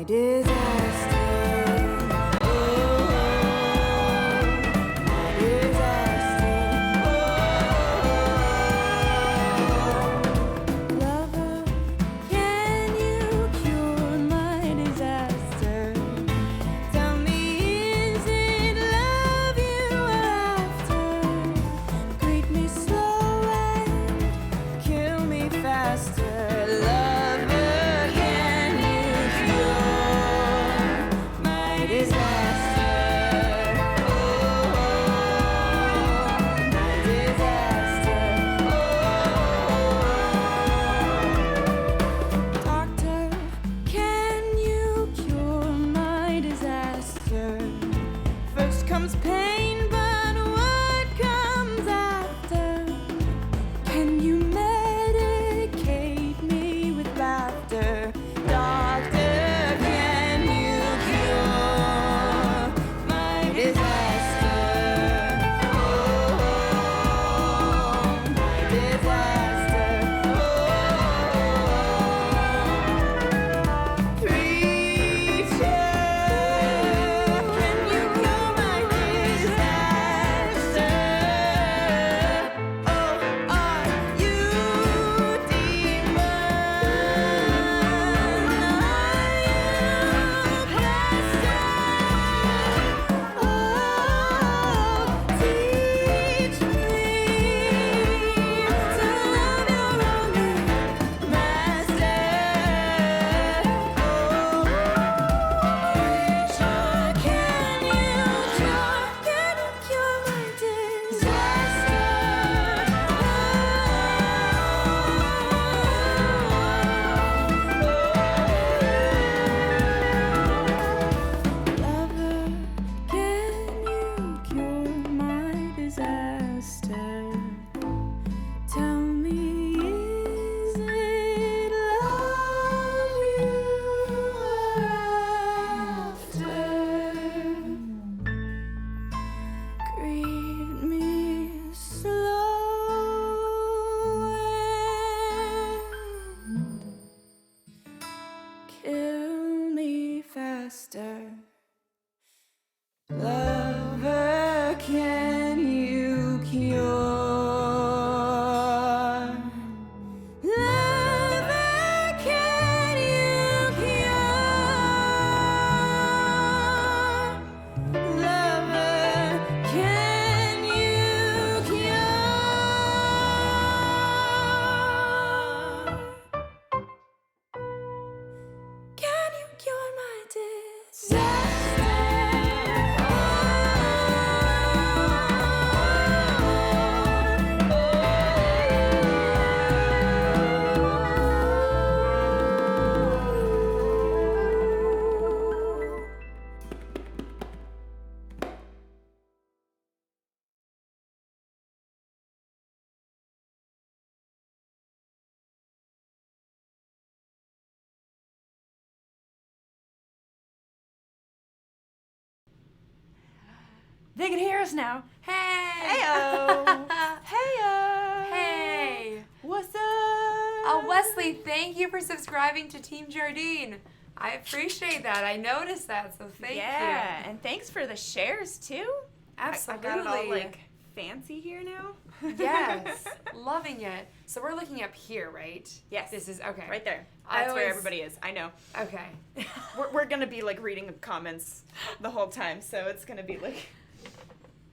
disaster. Lover, can you cure? Lover, can you cure? Lover, can you cure? Can you cure my disaster? They can hear us now. Hey! Heyo! Heyo! Hey! What's up? Wesley, thank you for subscribing to Team Jardine. I appreciate that. I noticed that, so thank you. Yeah, and thanks for the shares too. Absolutely. I got it all like fancy here now. Yes, loving it. So we're looking up here, right? Yes. This is, okay. Right there. I That's where always- everybody is. I know. Okay. We're gonna be like reading the comments the whole time, so it's gonna be like.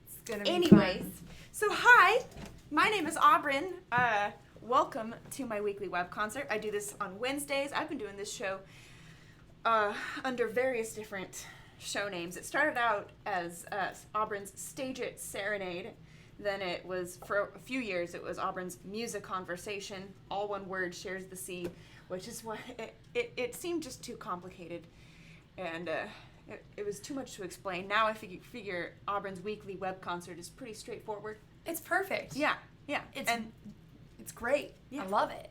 It's gonna be Anyways, fun. so hi, my name is Aubryn. Welcome to my weekly web concert. I do this on Wednesdays. I've been doing this show under various different show names. It started out as Aubryn's Stage It Serenade. Then it was, for a few years, it was Aubryn's Music Conversation. All one word, shares the sea, which is what it seemed just too complicated. And it was too much to explain. Now I figure Auburn's weekly web concert is pretty straightforward. It's perfect. Yeah. It's great. Yeah. I love it.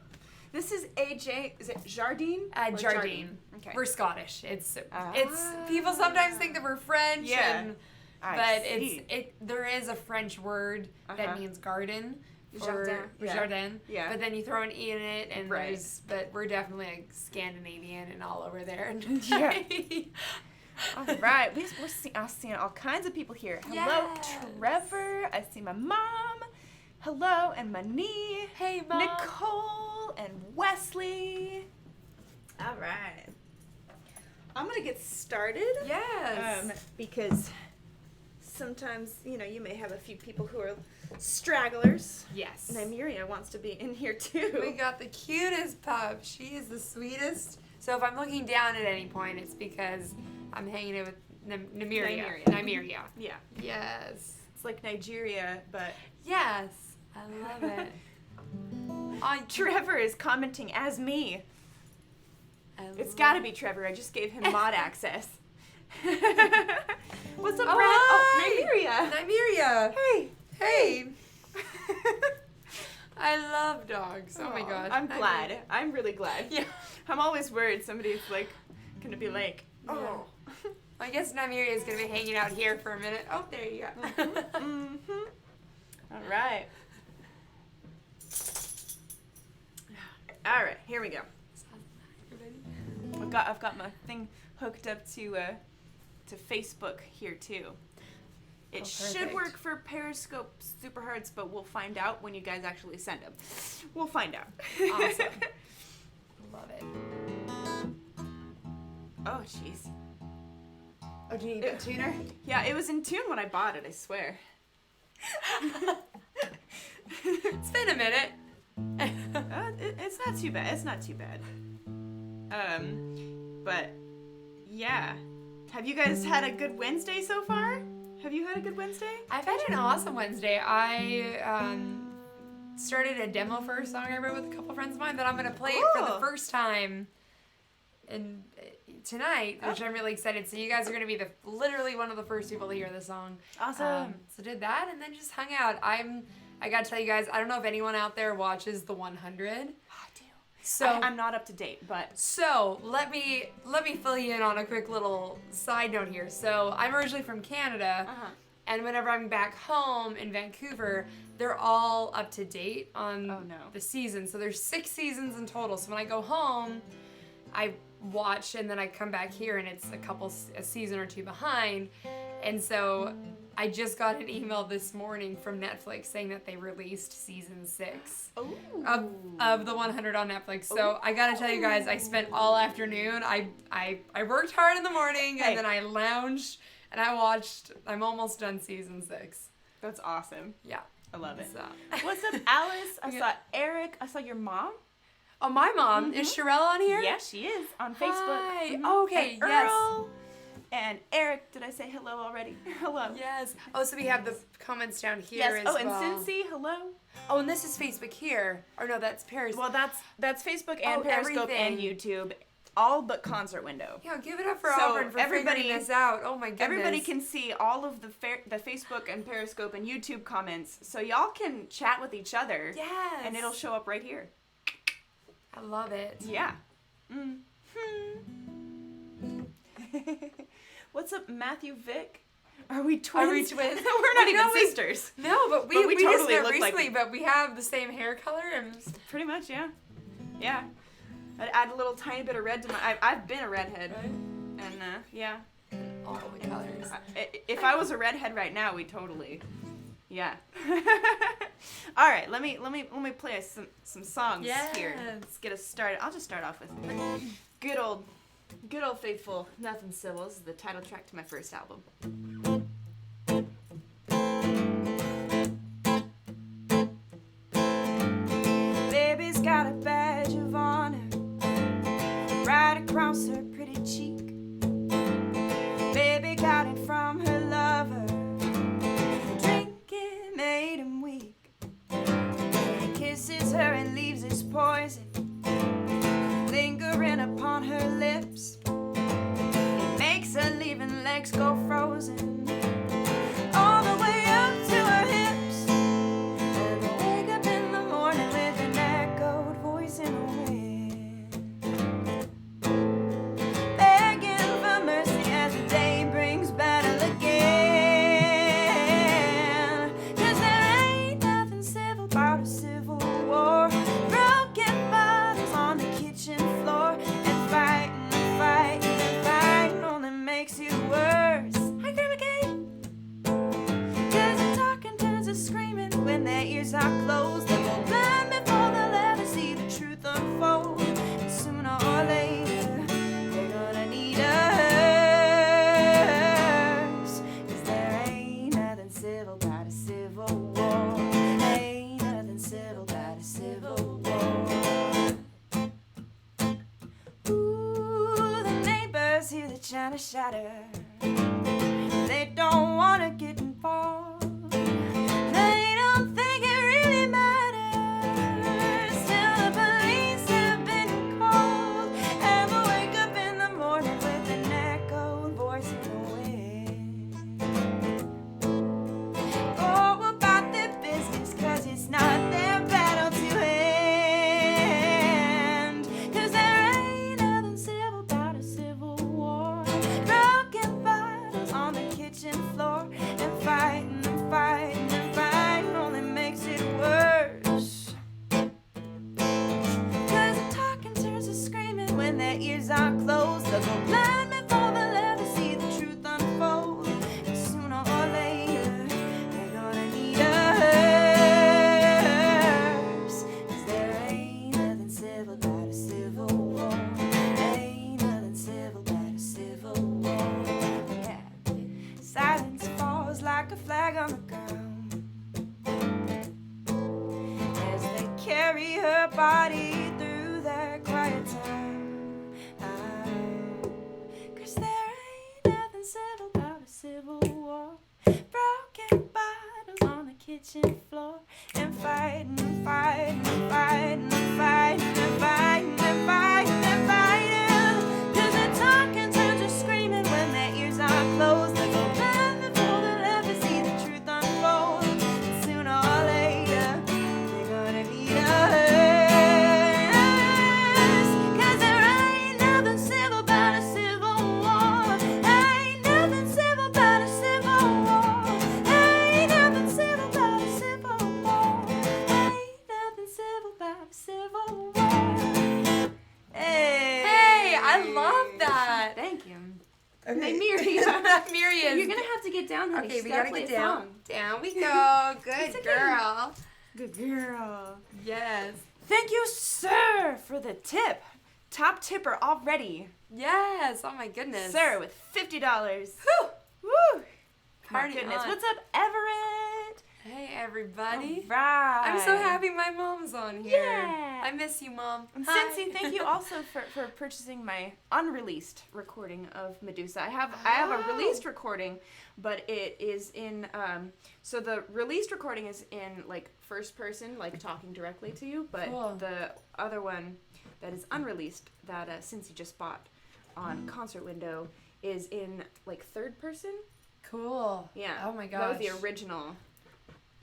This is Ajaye. Is it Jardine? Or Jardine. Okay. We're Scottish. It's people sometimes think that we're French. Yeah. And, I but see. there is a French word that means garden, Jardine. Yeah. But then you throw an E in it, and Right. but we're definitely like Scandinavian and all over there. Yeah. All right, I'm seeing all kinds of people here. Hello, Yes. Trevor. I see my mom. Hello, and my knee. Hey, Mom. Nicole and Wesley. All right. I'm gonna get started. Yes. Because sometimes, you may have a few people who are stragglers. Yes. Nymeria wants to be in here too. We got the cutest pup. She is the sweetest. So if I'm looking down at any point, it's because I'm hanging out with Nymeria. Nymeria. Yeah. Yes. It's like Nigeria, but Yes. I love it. Trevor is commenting as me. It's gotta be Trevor. I just gave him mod access. What's up, Brad? Oh, hi. Nymeria. Nymeria. Hey. Hey. I love dogs. Oh my gosh. I'm glad. I'm really glad. Yeah. I'm always worried somebody's like gonna be like, oh. I guess Nymeria is gonna be hanging out here for a minute. Oh, there you go. Mm-hmm. All right. All right. Here we go. I've got my thing hooked up to Facebook here too. It should perfect. work for Periscope Super Hearts, but we'll find out when you guys actually send them. We'll find out. Awesome. Love it. Oh, jeez. Oh, do you need a tuner? Yeah, it was in tune when I bought it, I swear. It's been a minute. It's not too bad. It's not too bad. But yeah. Have you guys had a good Wednesday so far? Have you had a good Wednesday? I've had an awesome Wednesday. I started a demo for a song I wrote with a couple friends of mine that I'm gonna play it for the first time tonight, which I'm really excited. So you guys are gonna be literally one of the first people to hear the song. Awesome. So did that and then just hung out. I gotta tell you guys, I don't know if anyone out there watches the 100. I do. So I'm not up to date, but So let me fill you in on a quick little side note here. So I'm originally from Canada, and whenever I'm back home in Vancouver, they're all up to date on the season. So there's 6 seasons in total. So when I go home, I watch, and then I come back here, and it's a season or 2 behind. And so I just got an email this morning from Netflix saying that they released season 6 of the 100 on Netflix. So I gotta tell you guys, I spent all afternoon. I worked hard in the morning, and then I lounged and I watched. I'm almost done season 6. that's awesome. Yeah, I love it. So. What's up, Alice? I saw Eric. I saw your mom. Oh, my mom is Sherelle on here. Yeah, she is on Facebook. Hi. Oh, okay. And Yes. Earl and Eric. Did I say hello already? Hello. Yes. Oh, so we have the comments down here Yes. as Oh, and well. Cincy, hello. Oh, and this is Facebook here. Or no, that's Periscope. Well, that's Facebook and Periscope and everything. YouTube, all but concert window. Yeah, give it up for So Auburn for everybody- figuring this out. Oh my goodness. Everybody can see all of the Facebook and Periscope and YouTube comments, so y'all can chat with each other. Yes. And it'll show up right here. I love it. Yeah. What's up, Matthew Vic? Are we twins? Are we twins? We're not even No, sisters. No, but we totally just met look like- recently, but we have the same hair color. And Pretty much, yeah. Yeah. I'd add a little tiny bit of red to my... I've been a redhead. Right. And, yeah. all the colors. If I was a redhead right now, we totally... Yeah. All right, let me play us some songs here. Let's get us started. I'll just start off with good old faithful Nothing Civil. This is the title track to my first album. Baby's got a badge of honor right across her pretty cheek. Baby got it from her lover. Drinking made him weak. He kisses her and leaves his poison lingering upon her lips. It makes her leaving legs go frozen. when their ears are closed. They'll go blind before they'll ever see the truth unfold. And sooner or later, they're gonna need a hearse. 'Cause there ain't nothing civil about a civil war. Ain't nothing civil about a civil war. Ooh, the neighbors hear the china shatter. They don't wanna get involved. They don't think it really matters. Till the police have been called, and they'll wake up in the morning with an echoed voice in the wind. Go about their business, 'cause it's not their battle to end. 'Cause there ain't nothing civil about a civil war. Broken bottles on the kitchen floor, and fighting and fighting and fighting only makes it worse. 'Cause the talking turns to screaming when their ears are closed. They'll go blind before they'll ever see the truth unfold. And sooner or later, they're gonna need a hearse. 'Cause there ain't nothing civil about a civil war. Ain't nothing civil about a civil war. Yeah. Silence falls like a flag on the ground as they carry her body through that quiet town. 'Cause there ain't nothing civil about a civil war. Broken bottles on the kitchen floor, and fighting and fighting and fighting and fighting and fighting and fighting and fighting. 'Cause they're talking turns to screaming when their ears are closed. They go blind before they'll ever see the truth unfold. And sooner or later, they're gonna need a hearse. 'Cause there ain't nothing civil about a civil war. Ain't nothing civil about a civil war. Ain't nothing civil about a civil war. Ain't nothing civil about a civil war. Hey, I love that. Thank you. Okay. Miriam. Miriam. You're gonna have to get down, honey. Okay, She's we gotta gotta play get a down. song. Down we go. Good It's okay. girl. Good girl. Yes. Thank you, sir, for the tip. Top tipper already. Yes. Oh my goodness. Sir, with $50. Whew. Woo! My Party goodness. on. What's up, Everett? Hey everybody. Right. I'm so happy my mom's on here. Yeah. I miss you, Mom. And Hi. Cincy, thank you also for purchasing my unreleased recording of Medusa. I have a released recording, but it is in so the released recording is in like first person, like talking directly to you, but Cool. the other one that is unreleased that Cincy just bought on Concert Window is in like third person. Cool. Yeah. Oh my gosh. That was the original.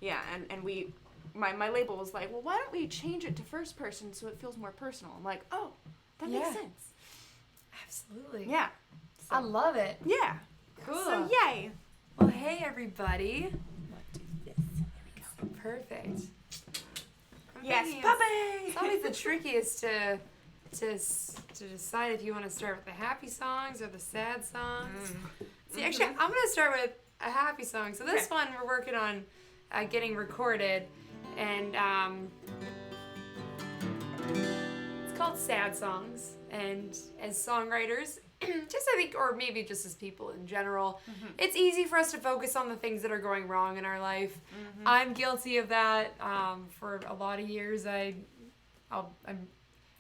Yeah, and we, my label was like, well, why don't we change it to first person so it feels more personal? I'm like, oh, that makes Yeah. sense. Absolutely. Yeah. So, I love it. yeah. Cool. So yay. Well, hey everybody. Do this. There we go. Perfect. I'm Yes, thinking puppy. It's always the trickiest to decide if you want to start with the happy songs or the sad songs. See, actually, I'm gonna start with a happy song. So this Okay. one we're working on getting recorded, and it's called Sad Songs. And as songwriters, just I think, or maybe just as people in general, it's easy for us to focus on the things that are going wrong in our life. I'm guilty of that. For a lot of years, I'm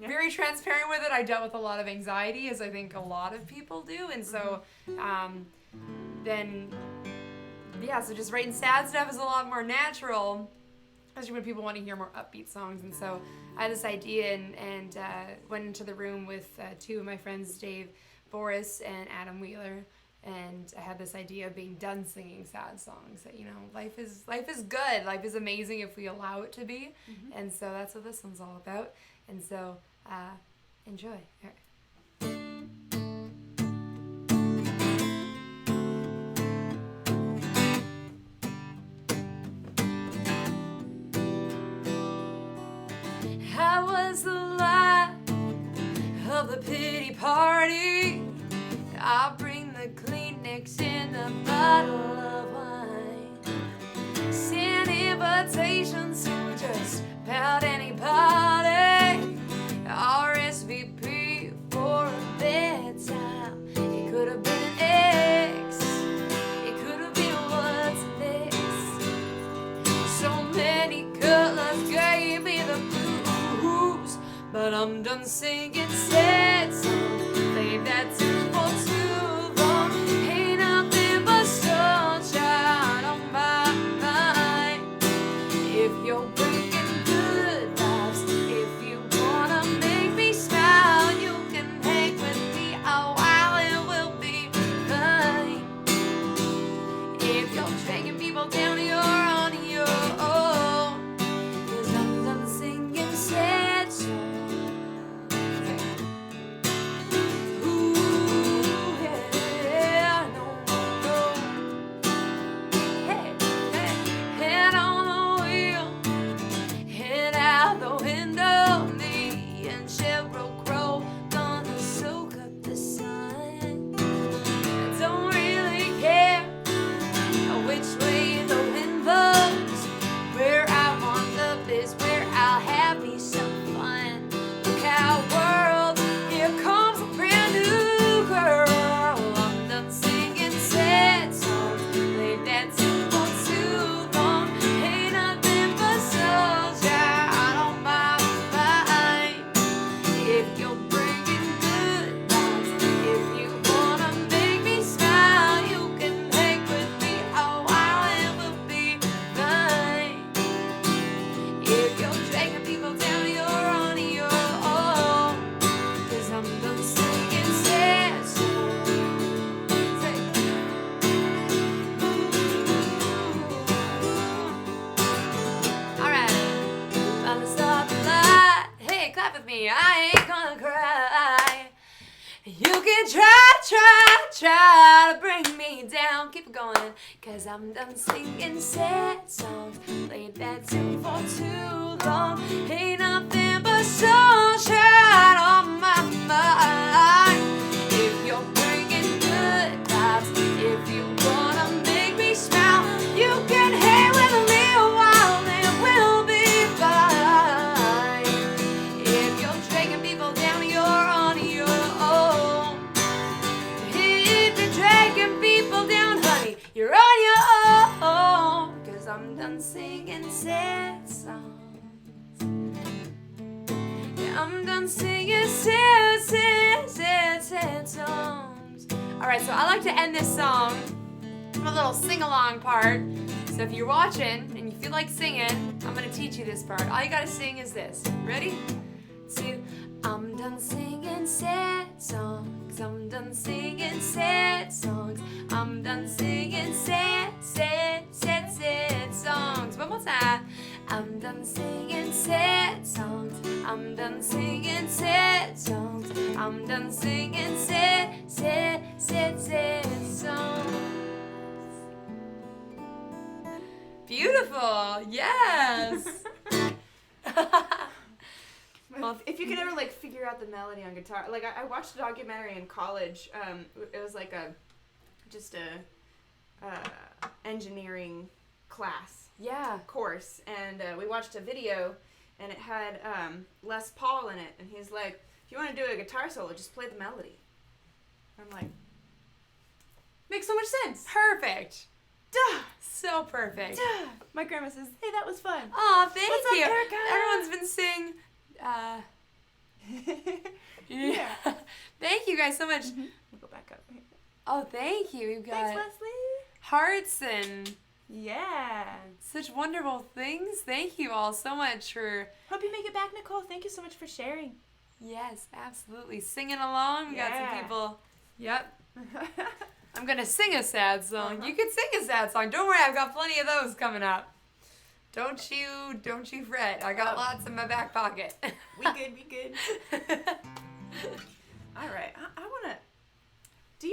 very transparent with it. I dealt with a lot of anxiety, as I think a lot of people do, and so so just writing sad stuff is a lot more natural, especially when people want to hear more upbeat songs. And so I had this idea and went into the room with two of my friends, Dave Boris and Adam Wheeler, and I had this idea of being done singing sad songs. That, you know, life is good. Life is amazing if we allow it to be. And so that's what this one's all about. And so enjoy. All right. I was the light of the pity party. I'll bring the Kleenex in a bottle of wine. Send invitations but I'm done singing sad songs. Played that tune for too long. Ain't nothing but sunshine on my mind. If you're bringing good vibes, if you wanna make me smile, you can hang with me a while, it will be fine. If you're dragging people down, you're on your own. 'Cause I'm done singing sad songs. Ooh, yeah, no. Hey, head on the wheel, head out the window. Me and Sheryl Crow gonna soak up the sun. I don't really care which way the wind blows. Where I wind up is where I'll have me some fun. Look out, world, here comes a brand new girl. I'm done singing sad songs. Played that tune for too long. Ain't nothing but sunshine on my mind. If you're bringing good vibes, if you wanna make me smile, you can hang with me a while, it will be fine. If you're dragging people down, you're on your own. 'Cause I'm done singing sad songs. Alright, time to start the light. Hey, clap with me, I ain't gonna cry. You can try to bring me down. Keep it going, 'cause I'm done singing sad songs. Played that tune for too long. Ain't nothing but sunshine on my mind. If you're bringing good vibes, if you wanna make me smile, you can hang with me a while, it will be fine. If you're dragging people down, you're on your own. If you're dragging people down, honey, you're on your own. 'Cause I'm done singing sad songs. Yeah, I'm done singing sad songs. Alright, so I like to end this song with a little sing-along part. So if you're watching and you feel like singing, I'm gonna teach you this part. All you gotta sing is this. Ready? Two. I'm done singing sad songs. I'm done singing sad songs. I'm done singing sad songs. One more time. I'm done singing sad songs. I'm done singing sad songs. I'm done singing sad songs. Beautiful. Yes. Well, if you could ever like figure out the melody on guitar, like I watched a documentary in college. It was like just a engineering class Yeah. course, and we watched a video, and it had Les Paul in it, and he's like, if you want to do a guitar solo, just play the melody. I'm like, makes so much sense. Perfect. Duh. So perfect. Duh. My grandma says, hey, that was fun. Oh, thank What's up, you. Erica? Everyone's been saying, Yeah. Thank you guys so much. We'll go back up. Oh, thank you. We've got Thanks, Leslie. hearts and Yeah. such wonderful things. Thank you all so much for, Hope you make it back, Nicole. Thank you so much for sharing. yes, absolutely. Singing along. We got Yeah. some people. Yep. I'm going to sing a sad song. You can sing a sad song. Don't worry, I've got plenty of those coming up. Don't you fret. I got lots in my back pocket. We good. All right. I want to... Do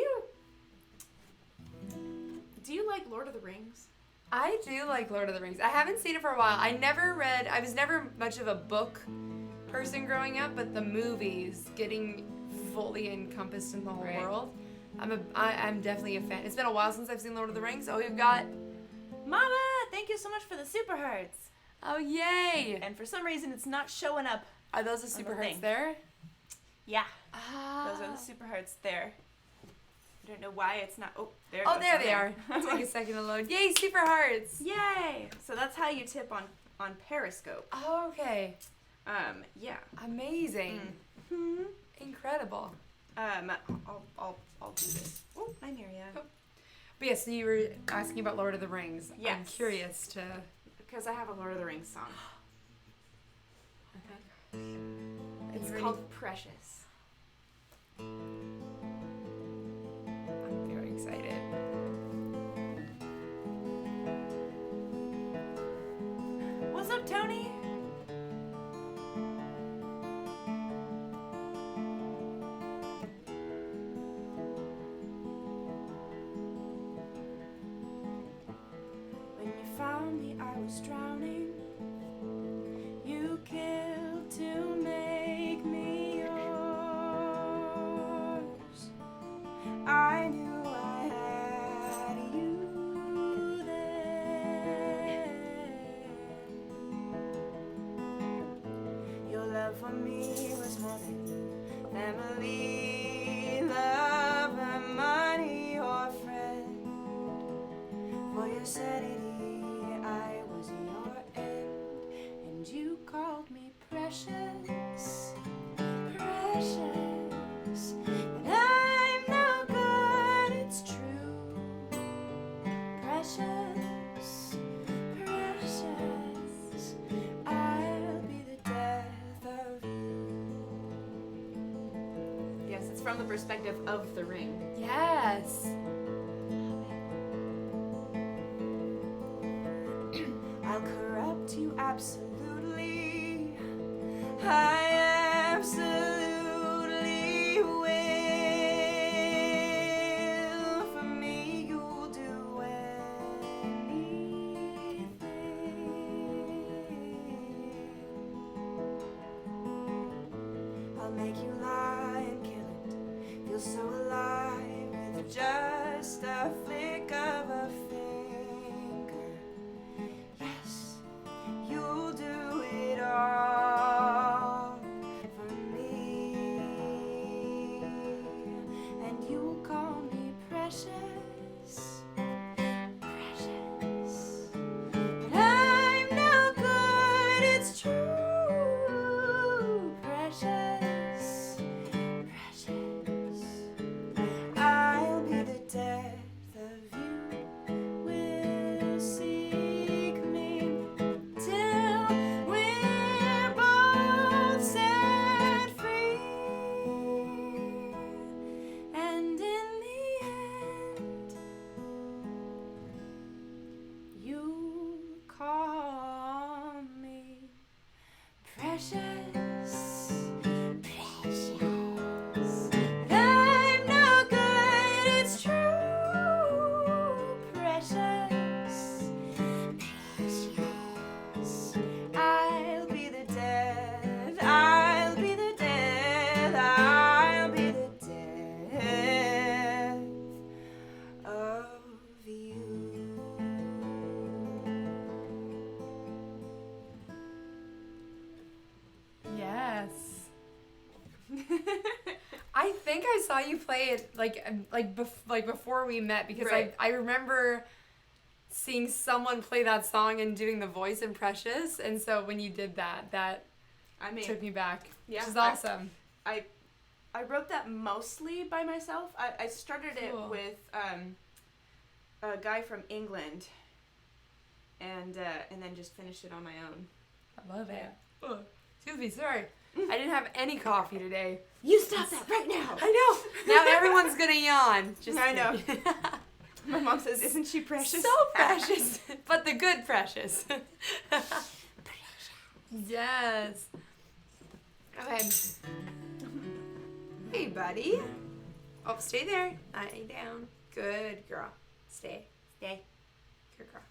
you like Lord of the Rings? I do like Lord of the Rings. I haven't seen it for a while. I was never much of a book person growing up, but the movies, getting fully encompassed in the whole Right. world, I'm definitely a fan. It's been a while since I've seen Lord of the Rings. Oh, we've got... Mama, thank you so much for the super hearts. Oh, yay! And for some reason, it's not showing up. Are those the super the hearts thing. there? Yeah, Ah. those are the super hearts there. I don't know why it's not... Oh, there it Oh, goes. there Okay. they are. Take a second to load. Yay, super hearts! Yay! So that's how you tip on Periscope. Oh, okay. Yeah. Amazing. Hmm. Incredible. I'll do this. Oh, hi, Maria. Oh. But yes, you were asking about Lord of the Rings. Yes. I'm curious to... Because I have a Lord of the Rings song. Okay. It's ready? called Precious. I'm very excited. What's up, Tony? When you found me, I was drowning. You killed to make me yours. I knew I had you then. Your love for me was more than family, love, and money or friend. For your sanity, I was your end, and you called me precious, precious. But I'm no good, it's true. Precious, precious. I'll be the death of you. Yes, it's from the perspective of the ring. Yes. I'll corrupt you absolutely. I absolutely will. For me, you'll do anything. I'll make you lie and kill it. Feel so alive with just a flick of a finger. Yes, you'll do it all for me, and you'll call me precious, precious. But I'm no good, it's true. Precious, precious. I'll be the death of you. Will seek me till we're both set free. And in the end, you call me precious, precious. I'm no good, it's true. Precious, precious. I'll be the death, I'll be the death, I'll be the death of you. Yes. I think I saw you play it like before we met because Right. I remember seeing someone play that song and doing the voice in Precious, and so when you did that I mean, took me back, yeah, which is awesome. I wrote that mostly by myself. I started it Cool. with a guy from England, and then just finished it on my own. I love it. Oh, excuse me, sorry. I didn't have any coffee today. You stop that right now! I know. Now everyone's gonna yawn. Just I know. kidding. My mom says, "Isn't she precious?" So precious, but the good precious. Yes. Okay. Hey, buddy. Oh, stay there. Lie down. Good girl. Stay. Good girl.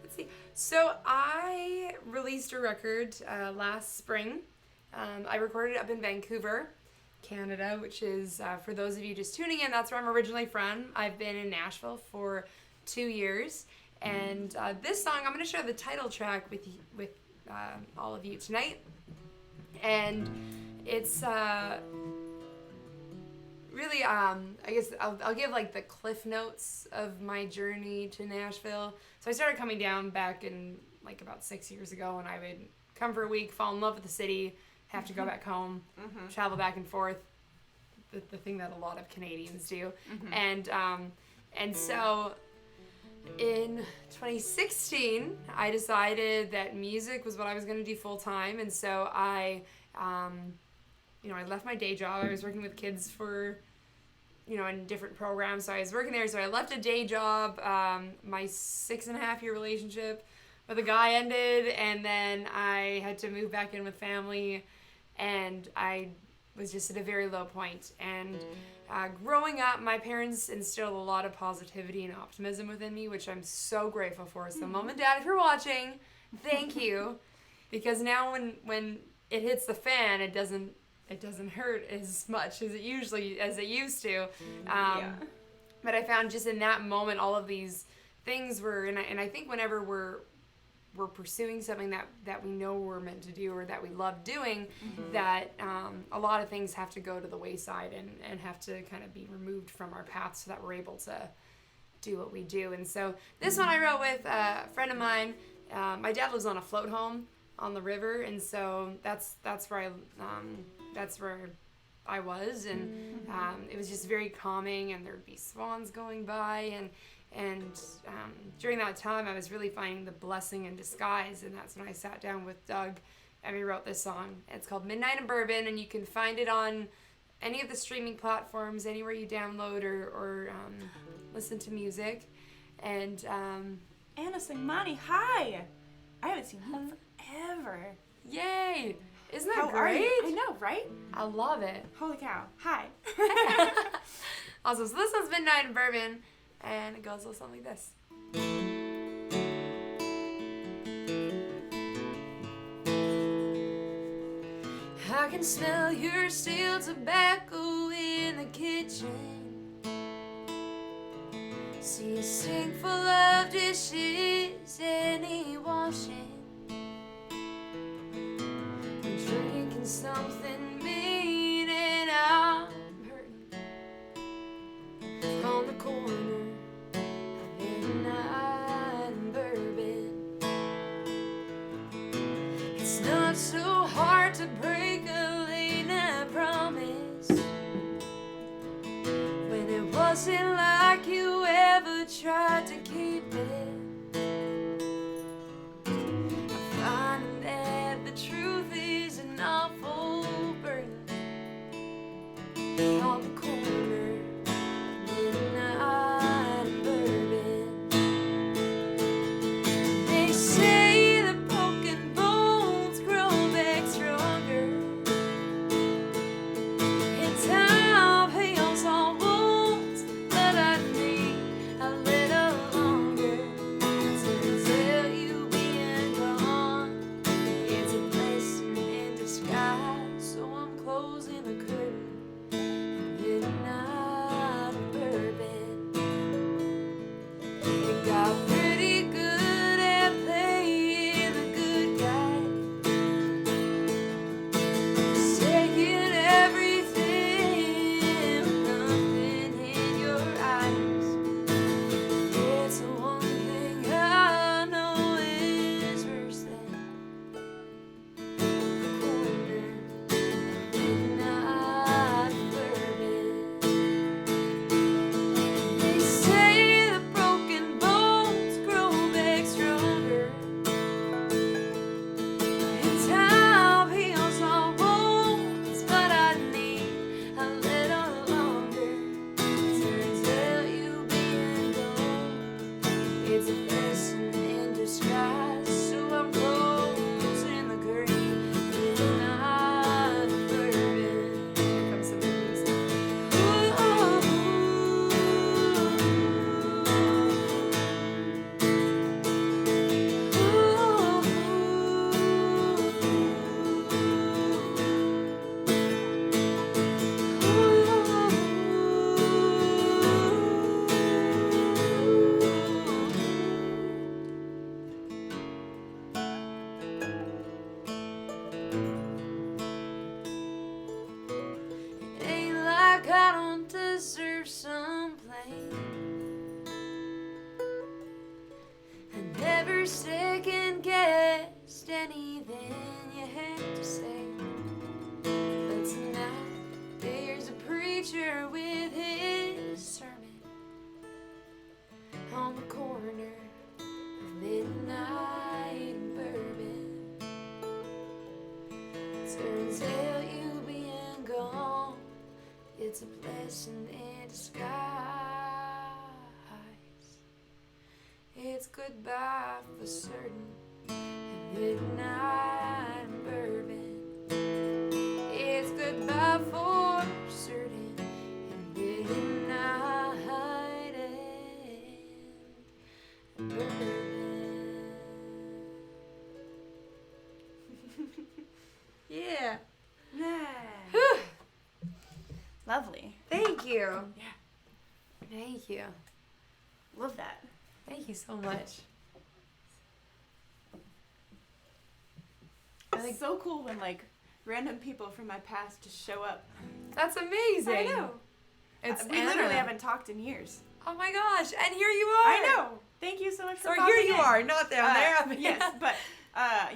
Let's see. So I released a record last spring. I recorded it up in Vancouver, Canada, which is, for those of you just tuning in, that's where I'm originally from. I've been in Nashville for 2 years. And this song, I'm going to share the title track with all of you tonight. And it's really, I guess I'll give like the cliff notes of my journey to Nashville. So I started coming down back in like about 6 years ago, and I would come for a week, fall in love with the city, have to go back home, travel back and forth. The thing that a lot of Canadians do. And so in 2016, I decided that music was what I was going to do full time. And so I left my day job. I was working with kids for, in different programs. So I was working there. So I left a day job. My 6.5-year relationship with a guy ended. And then I had to move back in with family. And I was just at a very low point. And growing up, my parents instilled a lot of positivity and optimism within me, which I'm so grateful for. So Mom and Dad, if you're watching, thank you. Because now when it hits the fan, it doesn't hurt as much as it used to. But I found just in that moment, all of these things were, and I think whenever we're pursuing something that we know we're meant to do or that we love doing, that a lot of things have to go to the wayside and have to kind of be removed from our path so that we're able to do what we do. And so this one I wrote with a friend of mine. My dad lives on a float home on the river, and so that's where I was, and it was just very calming, and there'd be swans going by, and during that time, I was really finding the blessing in disguise, and that's when I sat down with Doug, and we wrote this song. It's called Midnight in Bourbon, and you can find it on any of the streaming platforms, anywhere you download or listen to music. And Anna Singmani, hi! I haven't seen you forever. Yay! Isn't that How great? are you? I know, right? I love it. Holy cow. Hi. Awesome. So this one's Midnight in Bourbon, and it goes a little something like this. I can smell your stale tobacco in the kitchen. See a sink full of dishes and a washing. I'm drinking something mean and I'm hurting on the corner of Midnight and Bourbon. It's not so hard to break a late night promise when it wasn't like you ever tried to keep it. I'm finding that the truth is an awful burden on the corner of Midnight and Bourbon. They say the broken bones grow back stronger, and time heals all wounds, but I need a little longer to tell you being gone. It's a blessing in disguise, so I'm closing the curtain. Midnight and Bourbon. It got pretty good at playing the good guy, saying everything with nothing in your eyes. It's the one thing I know is worse than the corner of Midnight and Bourbon. They say the broken bones grow back stronger, and time heals all wounds, but I need a little longer to tell you being gone. It's a blessing in disguise, so I'm closing the curtain. Midnight and Bourbon. Here comes some music. Ain't like I don't deserve some blame. I never second guessed believed anything you had to say. But tonight there's a preacher with his sermon on the corner of midnight and Bourbon. Turns out you being gone, it's a blessing in disguise. It's goodbye for certain and midnight and Bourbon. It's goodbye for certain and midnight and Bourbon. Yeah. Whew. Lovely. Thank you. Yeah. Thank you. Love that. Thank you so much. It's so cool when like random people from my past just show up. That's amazing. I know. It's We Anna. literally haven't talked in years. Oh my gosh! And here you are. I know. Thank you so much for So popping here you in. are, not down there. I mean, Yes, but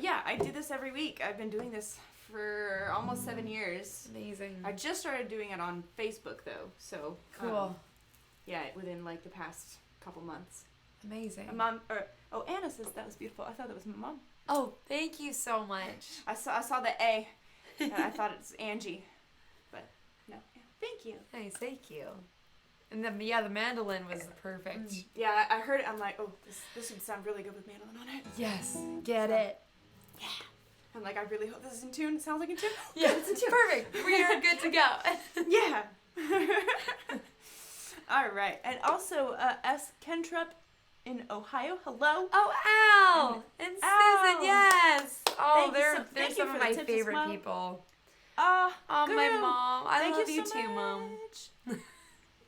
yeah, I do this every week. I've been doing this for almost 7 years. Amazing. I just started doing it on Facebook though, so Cool. yeah, within like the past couple months. Amazing. My mom, Anna says that was beautiful. I thought that was my mom. Oh, thank you so much. I saw the A, and I thought it was Angie, but no. Yeah, thank you. Nice, thank you. And then the mandolin was perfect. Yeah, I heard it. I'm like, oh, this would sound really good with mandolin on it. Yes, get it. Yeah. I'm like, I really hope this is in tune. It sounds like in tune. Yeah, Good, it's in tune. perfect. We are good to go. Yeah. All right, and also S. Kentrup in Ohio. Hello. Oh, Al and Al. Susan, yes. Oh, Thank you they're thank you some for of the my tips as favorite well. people. Oh, Oh, my Guru. mom. I Thank love you you so too, Mom. much.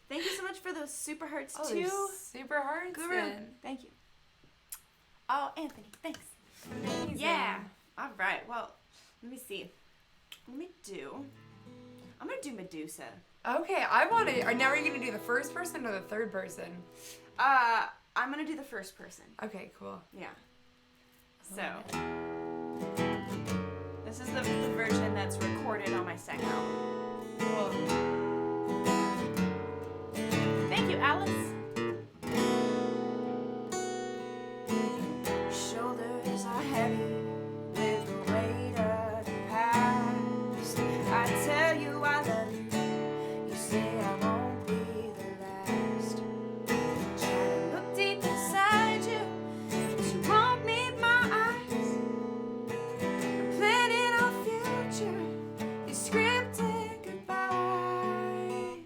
Thank you so much for those super hearts Oh, too. they're super hard. Guru. Thank you. Oh, Anthony, thanks. Amazing. Yeah. All right. Well, let me see. I'm gonna do Medusa. Okay, I want to. Now are you going to do the first person or the third person? I'm gonna do the first person. Okay, cool. Yeah. So this is the version that's recorded on my second album. Cool. Thank you, Alice. Shoulders are heavy with the weight of the past. I tell you I love you. You say I won't be the last. Try to look deep inside you, but you won't meet my eyes. I'm planning our future. You scripted goodbyes.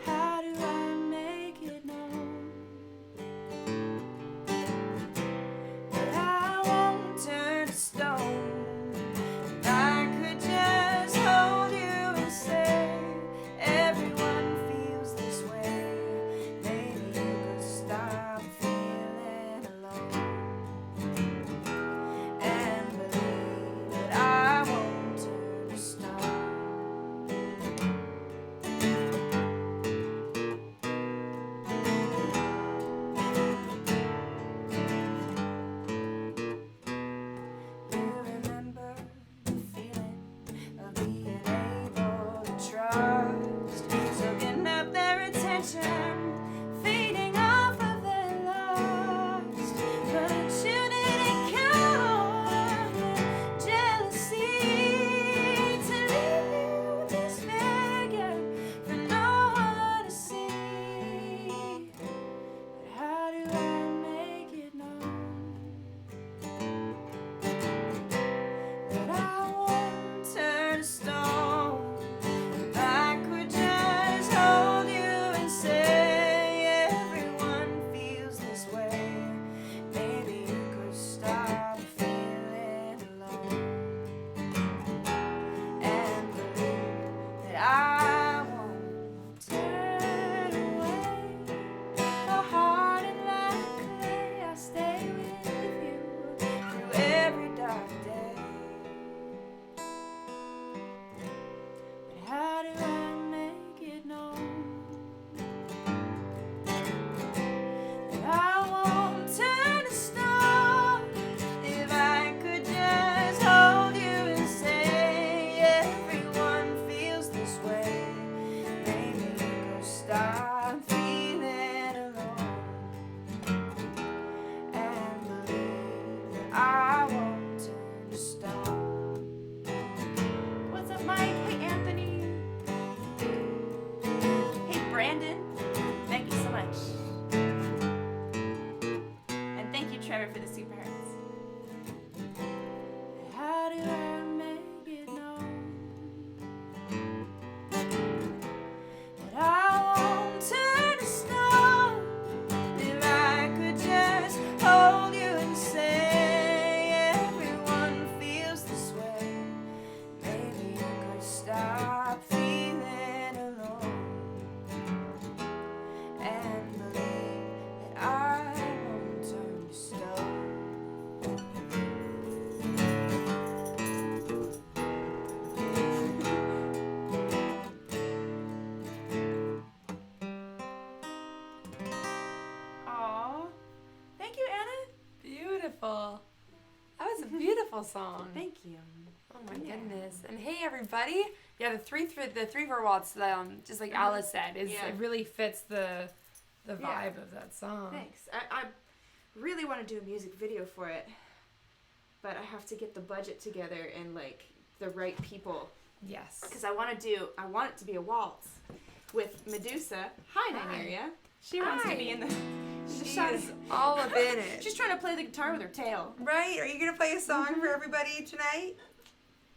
How do I make Trevor for the Super Hearts. How do I make it known that I won't turn to stone if I could just hold you and say everyone feels this way? Maybe you could stop feeling alone and believe that I won't turn to stone. Aw. Thank you, Anna. Beautiful. That was a beautiful song. Thank you. Oh my goodness. And hey everybody. Yeah, the three-four waltz, just like Alice said, it really fits the vibe of that song. Thanks. I really want to do a music video for it, but I have to get the budget together and like the right people, Yes. because I want it to be a waltz with Medusa. Hi, Nymeria. She wants to be in the. She is all up in it. She's trying to play the guitar with her tail. Right? Are you gonna play a song for everybody tonight?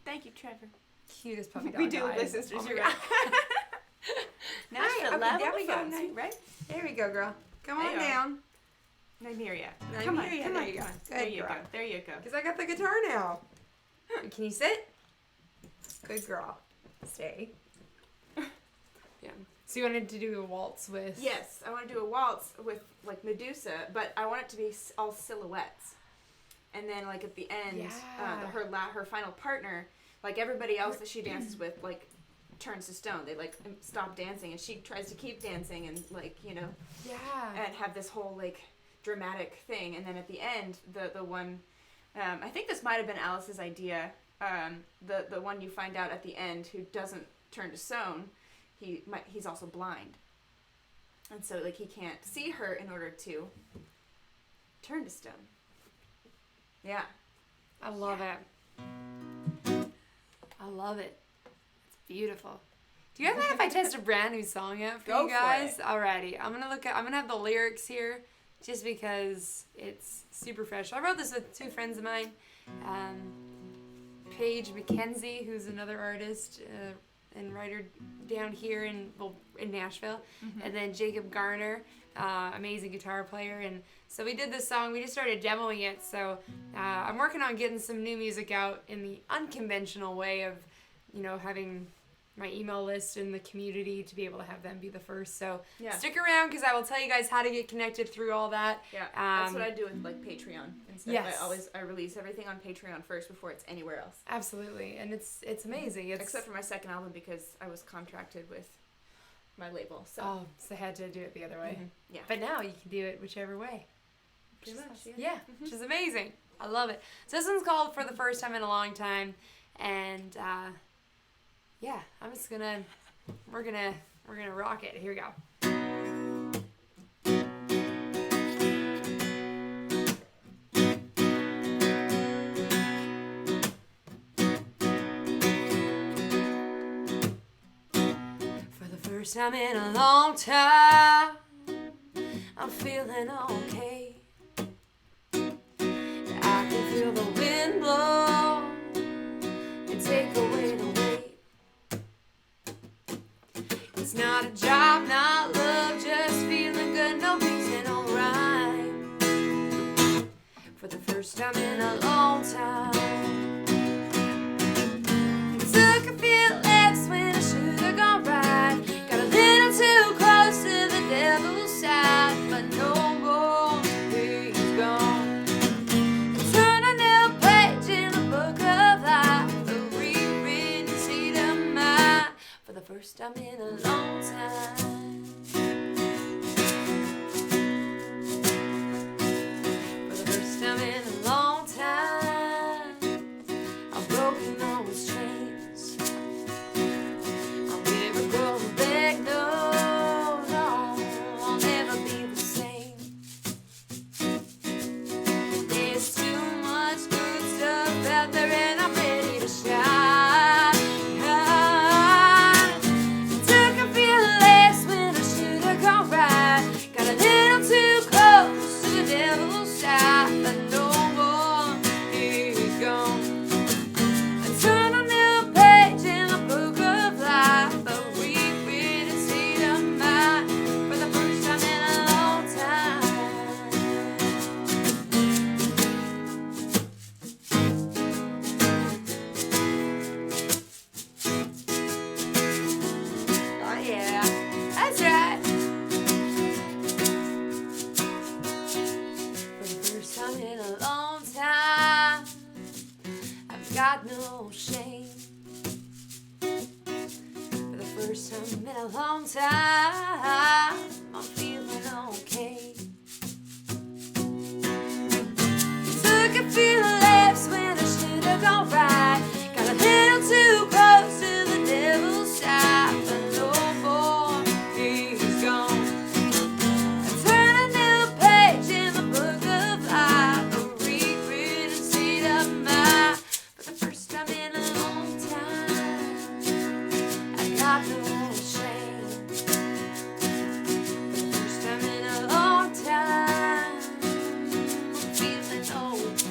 Thank you, Trevor. Cutest puppy dog. We do eyes. with the sisters. Oh my You're God. right. Nashville okay, level there we go. fancy, right? There we go, girl. Come There on you are. down. Nymeria. Come on, Nymeria, come there on, you go. come on. Good There you girl. go. There you go. Because I got the guitar now. Can you sit? Good girl. Stay. Yeah. So you wanted to do a waltz with? Yes, I want to do a waltz with like Medusa, but I want it to be all silhouettes. And then like at the end, her final partner, like everybody else that she dances with, like turns to stone. They like stop dancing, and she tries to keep dancing and like and have this whole like dramatic thing. And then at the end, the one, I think this might have been Alice's idea. The one you find out at the end who doesn't turn to stone, he's also blind, and so like he can't see her in order to turn to stone. Yeah. I love it. I love it. It's beautiful. Do you guys mind if I test a brand new song out for Go you guys? for it. Alrighty. I'm gonna have the lyrics here just because it's super fresh. I wrote this with two friends of mine. Paige McKenzie, who's another artist and writer down here in Nashville, and then Jacob Garner, amazing guitar player. And so we did this song. We just started demoing it. So I'm working on getting some new music out in the unconventional way of, having my email list in the community to be able to have them be the first. So stick around because I will tell you guys how to get connected through all that. Yeah, that's what I do with like Patreon and stuff. Yes. I release everything on Patreon first before it's anywhere else. Absolutely, and it's amazing. Except for my second album because I was contracted with my label. So I had to do it the other way. Yeah. But now you can do it whichever way. Pretty much, Yeah, which is amazing. I love it. So this one's called For the First Time in a Long Time, and I'm just we're gonna rock it. Here we go. For the first time in a long time, I'm feeling okay. I can feel the wind blow and take away the weight. It's not a job, not love, just feeling good, no reason, alright. For the first time in a long time, took a few lefts when I should have gone right. Got a little too close to the devil's side, but no more, he's gone. Turn a new page in the book of life, a rewritten seat of mine. For the first time in a long time. For the first time in a long time, I've broken all his chains. I'll never go back, no, I'll never be the same. There's too much good stuff out there and I'm ready to shine. To got no shame. For the first time in a long time, I'm feeling okay. Took a few laps when I should have gone right. Got a little too close to the devil's side, but no more, he's gone. I turn a new page in the book of life, a rewritten state of mind. For the first time in a long time, I got no shame. For the first time in a long time, I'm feeling okay.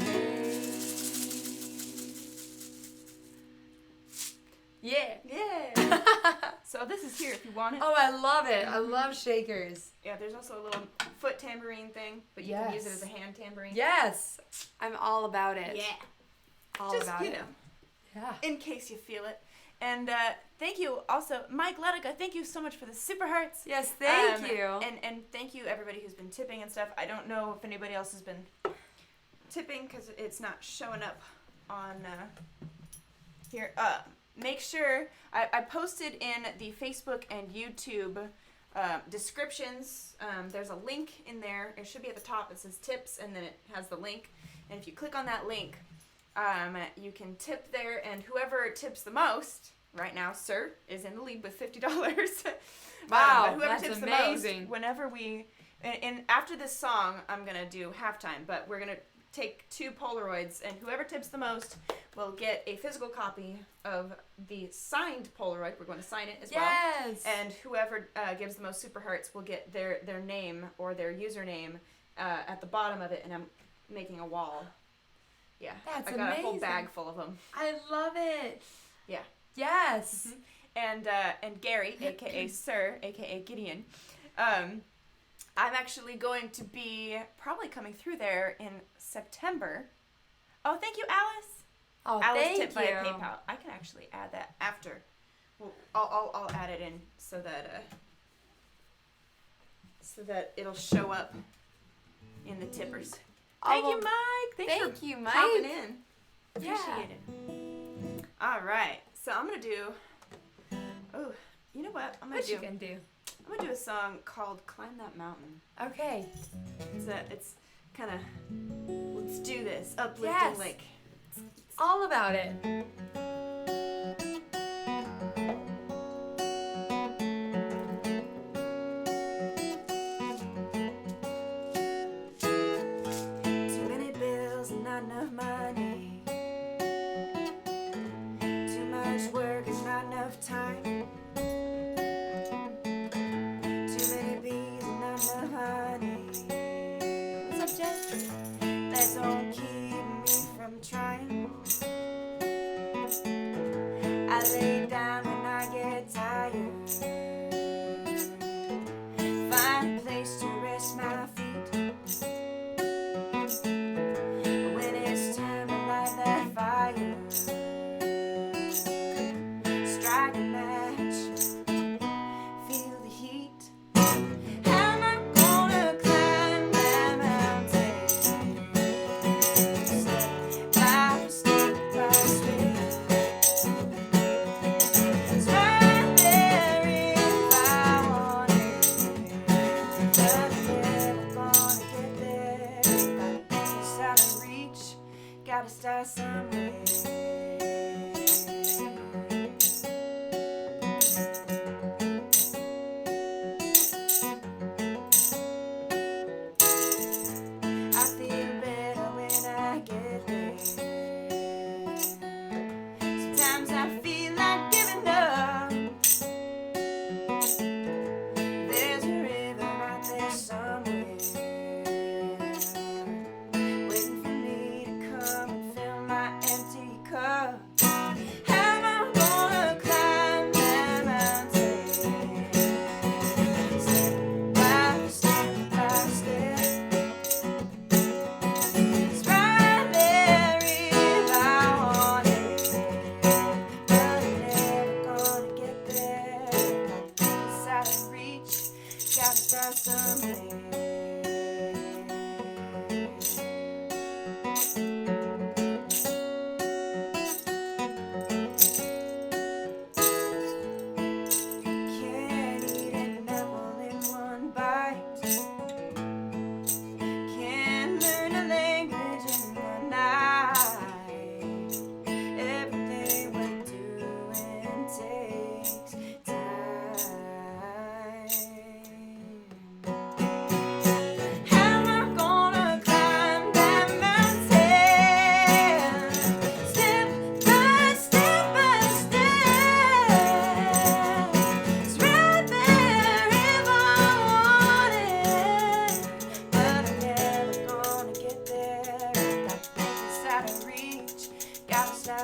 Yeah. Yeah. So this is here if you want it. Oh, I love it. I love shakers. Yeah, there's also a little foot tambourine thing, but you can use it as a hand tambourine. Yes. I'm all about it. Yeah. All Just, about you it. know, Yeah. in case you feel it. And thank you also, Mike Ledica, thank you so much for the super hearts. Yes, thank you. And thank you everybody who's been tipping and stuff. I don't know if anybody else has been tipping because it's not showing up on here. Make sure, I posted in the Facebook and YouTube descriptions. There's a link in there. It should be at the top. It says tips and then it has the link. And if you click on that link, you can tip there, and whoever tips the most, right now, Sir is in the lead with $50. Wow, but whoever that's tips amazing. the most, whenever we, and after this song, I'm gonna do halftime, but we're gonna take 2 Polaroids, and whoever tips the most will get a physical copy of the signed Polaroid. We're going to sign it as well. Yes. And whoever gives the most super hearts will get their name or their username at the bottom of it, and I'm making a wall. Yeah, That's I got a whole amazing. bag full of them. I love it. Yeah. Yes. And Gary, aka Sir, aka Gideon, I'm actually going to be probably coming through there in September. Oh, thank you, Alice. Oh, Alice thank tipped you. via PayPal. I can actually add that after. Well, I'll add it in so that it'll show up in the tippers. Thank you, Mike. Thanks Thank for you, Mike. popping in. Yeah. Appreciate it. All right, so I'm gonna do. Oh, you know what? I'm What you can do? gonna do a song called "Climb That Mountain." Okay. It's kind of, let's do this uplifting, Yes. like. All about it. Too many bills and not enough money. Too much work and not enough time. Too many bees and not enough honey. What's up, Jess? That don't keep me from trying. I lay down when I get tired. Find a place to rest my feet. When it's time to light that fire, strike a match, feel the heat. How am I gonna climb that mountain? Step by step by step. It's right there if I want it, but I'm never gonna get there. It's out of reach, gotta start somewhere. I feel better when I get there. Sometimes I feel like giving up. There's a river out there somewhere, waiting for me to come and fill my empty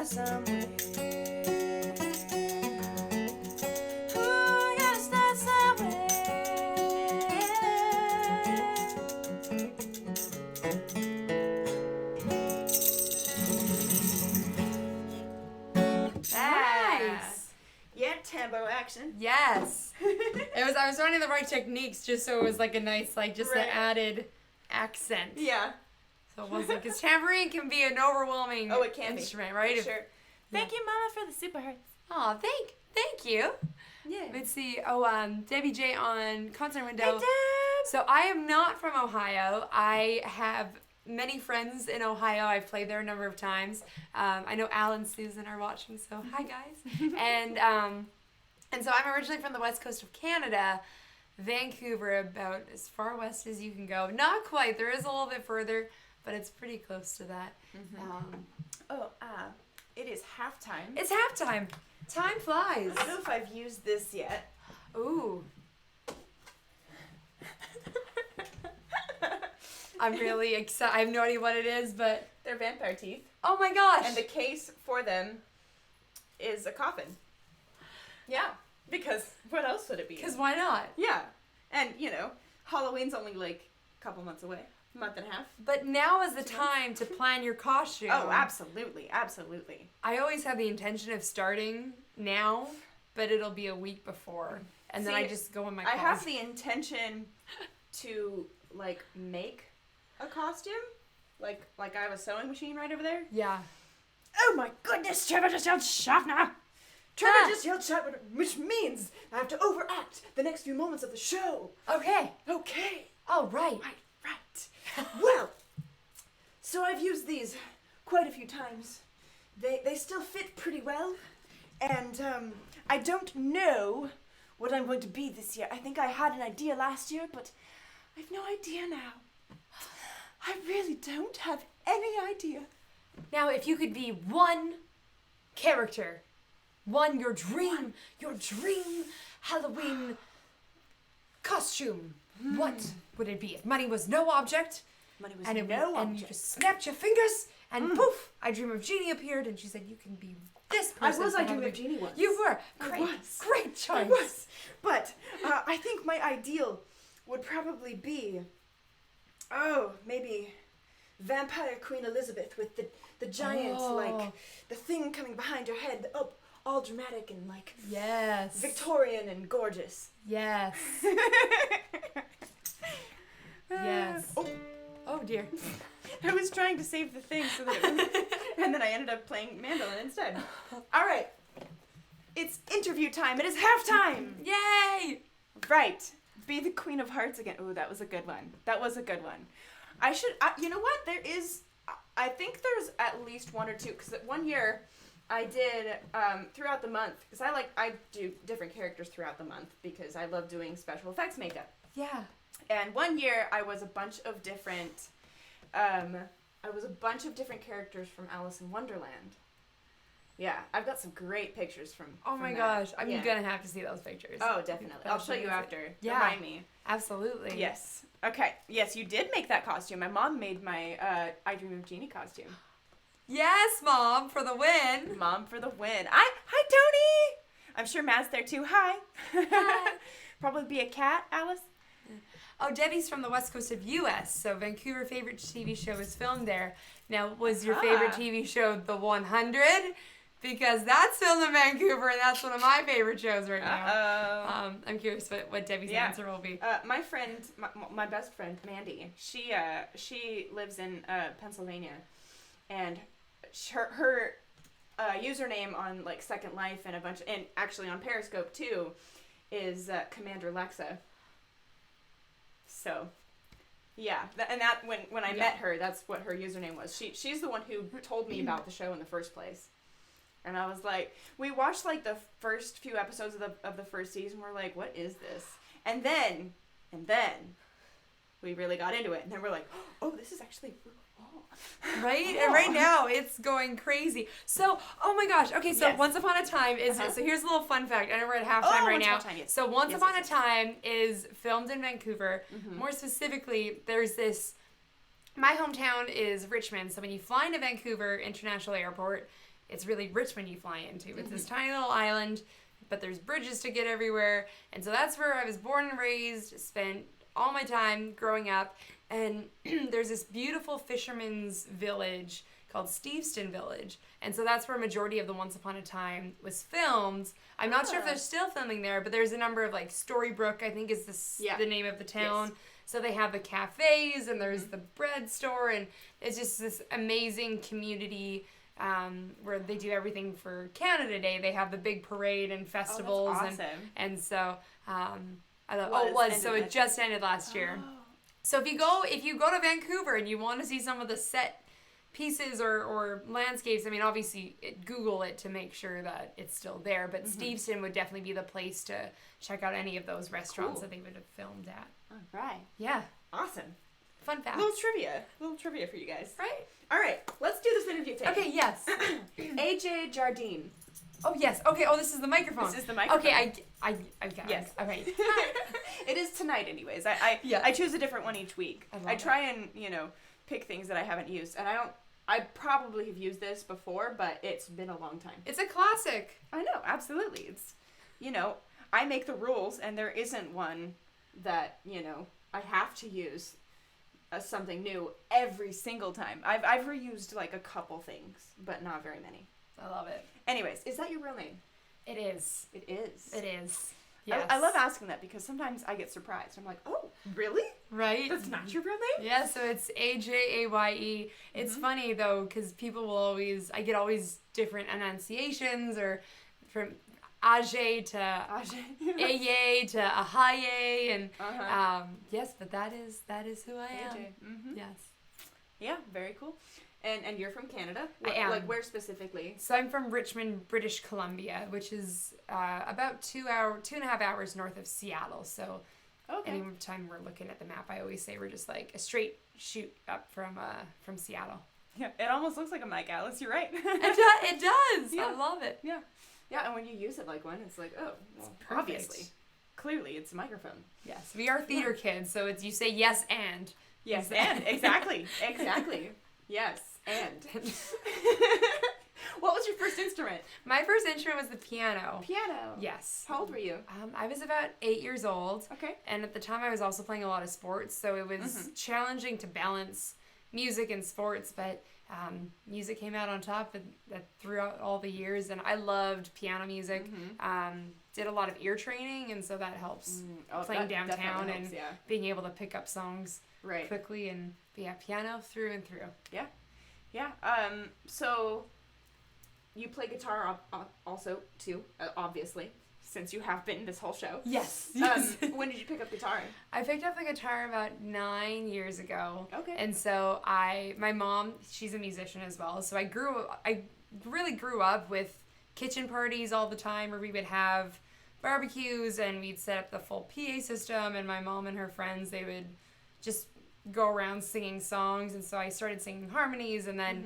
some way. Ooh, you gotta start somewhere. Nice. Yeah, tambo action. Yes. I was finding the right techniques just so it was like a nice, like just Right. an added accent. Yeah. So it wasn't, because tambourine can be an overwhelming Oh, it can be. instrument, right? If- Sure. Thank you, Mama, for the super hearts. Oh, thank you. Yeah. Let's see. Oh, Debbie J on Concert Window. Hey, Deb. So I am not from Ohio. I have many friends in Ohio. I've played there a number of times. I know Al and Susan are watching, so hi guys. And so I'm originally from the west coast of Canada, Vancouver, about as far west as you can go. Not quite. There is a little bit further, but it's pretty close to that. It is halftime. It's halftime. Time flies. I don't know if I've used this yet. Ooh. I'm really excited. I have no idea what it is, but They're vampire teeth. oh my gosh. And the case for them is a coffin. Yeah. Because what else would it be? Because why not? Yeah. And, Halloween's only like a couple months away. A month and a half. But now is the time to plan your costume. Oh, absolutely. Absolutely. I always have the intention of starting now, but it'll be a week before. And then See, I just go in my I closet. have the intention to, make a costume. Like I have a sewing machine right over there. Yeah. Oh my goodness, Trevor just yelled Schaffner! Trevor Ah. just yelled Schaffner, which means I have to overact the next few moments of the show. Okay. Okay. Oh, right. Right. Well, so I've used these quite a few times. They still fit pretty well. And I don't know what I'm going to be this year. I think I had an idea last year, but I've no idea now. I really don't have any idea. Now, if you could be one character, your dream Halloween costume, what would it be? If money was no object, Money was and no and you object. just snapped your fingers, and poof, I Dream of Jeannie appeared, and she said, you can be this I person. was for I Dream of Halloween." Jeannie once. You were. I Great, was. great choice. I was. But I think my ideal would probably be, maybe Vampire Queen Elizabeth with the giant, Oh. the thing coming behind her head, all dramatic and, Yes. Victorian and gorgeous. Yes. Yes. Oh, Oh dear. I was trying to save the thing so that it wouldn't, and then I ended up playing mandolin instead. All right. It's interview time. It is halftime. Yay! Right. Be the Queen of Hearts again. Ooh, that was a good one. I should, you know what? I think there's at least one or two, because one year I did, throughout the month, because I do different characters throughout the month, because I love doing special effects makeup. Yeah. And one year I was a bunch of different characters from Alice in Wonderland. Yeah, I've got some great pictures from. Oh from my that. gosh, I'm Yeah. gonna have to see those pictures. Oh, definitely. I'll show you after. Yeah. Remind me. Absolutely. Yes. Okay. Yes, you did make that costume. My mom made my I Dream of Jeannie costume. Yes, Mom, for the win. Mom for the win. Hi, Tony. I'm sure Matt's there too. Hi. Hi. Probably be a cat, Alice. Oh, Debbie's from the west coast of U.S., so Vancouver favorite TV show is filmed there. Now, was your favorite TV show The 100? Because that's filmed in Vancouver, and that's one of my favorite shows right now. I'm curious what Debbie's answer will be. My friend, my best friend, Mandy, she lives in Pennsylvania, and her username on Second Life and and actually on Periscope too, is Commander Lexa. So, yeah, when I met her, that's what her username was. She's the one who told me about the show in the first place. And I was like, we watched the first few episodes of the first season. We're like, what is this? And then we really got into it. And then we're like, oh, this is actually, Right? And right now, it's going crazy. So, oh my gosh. Okay, so Yes. Once Upon a Time is, so here's a little fun fact. I know we're at halftime right Once now. Upon a Time, yes. So Once Yes, Upon yes, a Time is filmed in Vancouver. Mm-hmm. More specifically, there's my hometown is Richmond. So when you fly into Vancouver International Airport, it's really Richmond you fly into. It's this tiny little island, but there's bridges to get everywhere. And so that's where I was born and raised, spent all my time growing up. And there's this beautiful fisherman's village called Steveston Village. And so that's where a majority of the Once Upon a Time was filmed. I'm not sure if they're still filming there, but there's a number of, like, Storybrooke, I think is the name of the town. Yes. So they have the cafes, and there's the bread store, and it's just this amazing community where they do everything for Canada Day. They have the big parade and festivals. Oh, that's awesome. And so, it just ended last year. So if you go to Vancouver and you want to see some of the set pieces or landscapes, I mean, obviously Google it to make sure that it's still there, but Steveston would definitely be the place to check out any of those restaurants that they would have filmed at. All right. Yeah. Awesome. Fun fact. Little trivia for you guys. Right? All right, let's do this interview tape. Okay, yes. Ajaye Jardine. Oh, yes. Okay, this is the microphone. This is the microphone. Okay, I got it. Yes. Okay. It is tonight anyways. I choose a different one each week. I try and, pick things that I haven't used, and I probably have used this before, but it's been a long time. It's a classic. I know, absolutely. It's, I make the rules, and there isn't one that, I have to use something new every single time. I've reused, like, a couple things, but not very many. I love it. Anyways, is that your real name? It is. It is. It is. Yes. I love asking that because sometimes I get surprised. I'm like, oh, really? Right? That's not your real name? Yeah, so it's Ajaye. It's funny, though, because people will I get always different enunciations, or from Ajaye to Ajaye to Ajaye, and yes, but that is who I am. Mm-hmm. Yes. Yeah, very cool. And you're from Canada? I am. Like, where specifically? So I'm from Richmond, British Columbia, which is about 2.5 hours north of Seattle. So anytime we're looking at the map, I always say we're just like a straight shoot up from Seattle. Yeah, it almost looks like a mic, Alice. You're right. It does. Yeah. I love it. Yeah. Yeah, and when you use it like one, it's like, oh, well, obviously. Clearly, it's a microphone. Yes, we are theater kids, so you say yes and. Yes, and. Exactly. Yes, and. What was your first instrument? My first instrument was the piano. Piano? Yes. How old were you? I was about 8 years old. Okay. And at the time I was also playing a lot of sports, so it was challenging to balance music and sports, but music came out on top throughout all the years, and I loved piano music. Did a lot of ear training, and so that helps playing downtown and being able to pick up songs quickly, and piano through and through. Yeah. So you play guitar also too, obviously, since you have been this whole show. Yes. When did you pick up guitar? I picked up the guitar about 9 years ago. Okay. And so my mom, she's a musician as well. So I really grew up with kitchen parties all the time, where we would have barbecues and we'd set up the full PA system, and my mom and her friends, they would just go around singing songs. And so I started singing harmonies, and then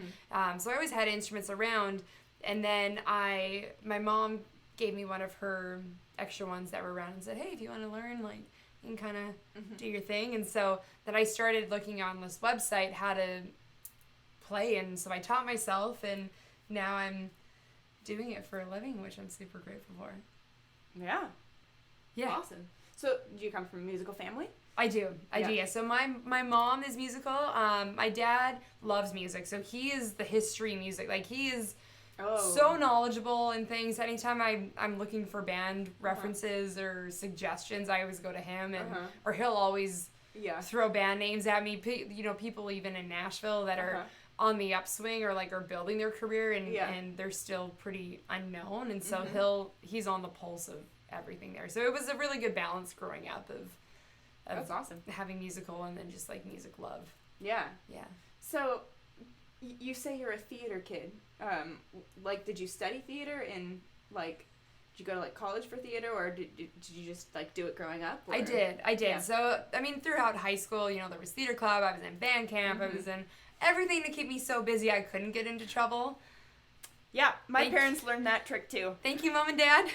so I always had instruments around. And then my mom gave me one of her extra ones that were around and said, hey, if you want to learn, like, you can kind of do your thing. And so then I started looking on this website how to play, and so I taught myself, and now I'm doing it for a living, which I'm super grateful for. Yeah. Awesome. So do you come from a musical family? I do. Yeah. So my mom is musical. My dad loves music, so he is the history music. Like, he is so knowledgeable in things. Anytime I'm looking for band references or suggestions, I always go to him, and or he'll always throw band names at me. People even in Nashville that are on the upswing, or are building their career, and they're still pretty unknown, and so he's on the pulse of everything there. So it was a really good balance growing up of that's awesome, having musical and then just music love. Yeah. So you say you're a theater kid. Did you study theater, and did you go to college for theater, or did you just do it growing up? Or? I did. Yeah. So throughout high school, there was theater club. I was in band camp. I was in everything to keep me so busy I couldn't get into trouble. Yeah, my parents learned that trick too. Thank you, Mom and Dad.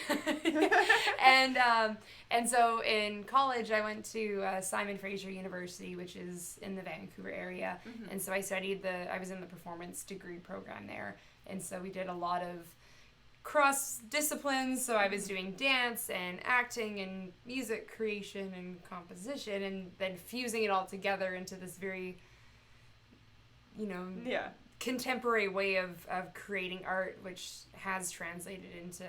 And so in college, I went to Simon Fraser University, which is in the Vancouver area. Mm-hmm. And so I was in the performance degree program there. And so we did a lot of cross disciplines. So I was doing dance and acting and music creation and composition, and then fusing it all together into this very, Yeah. contemporary way of creating art, which has translated into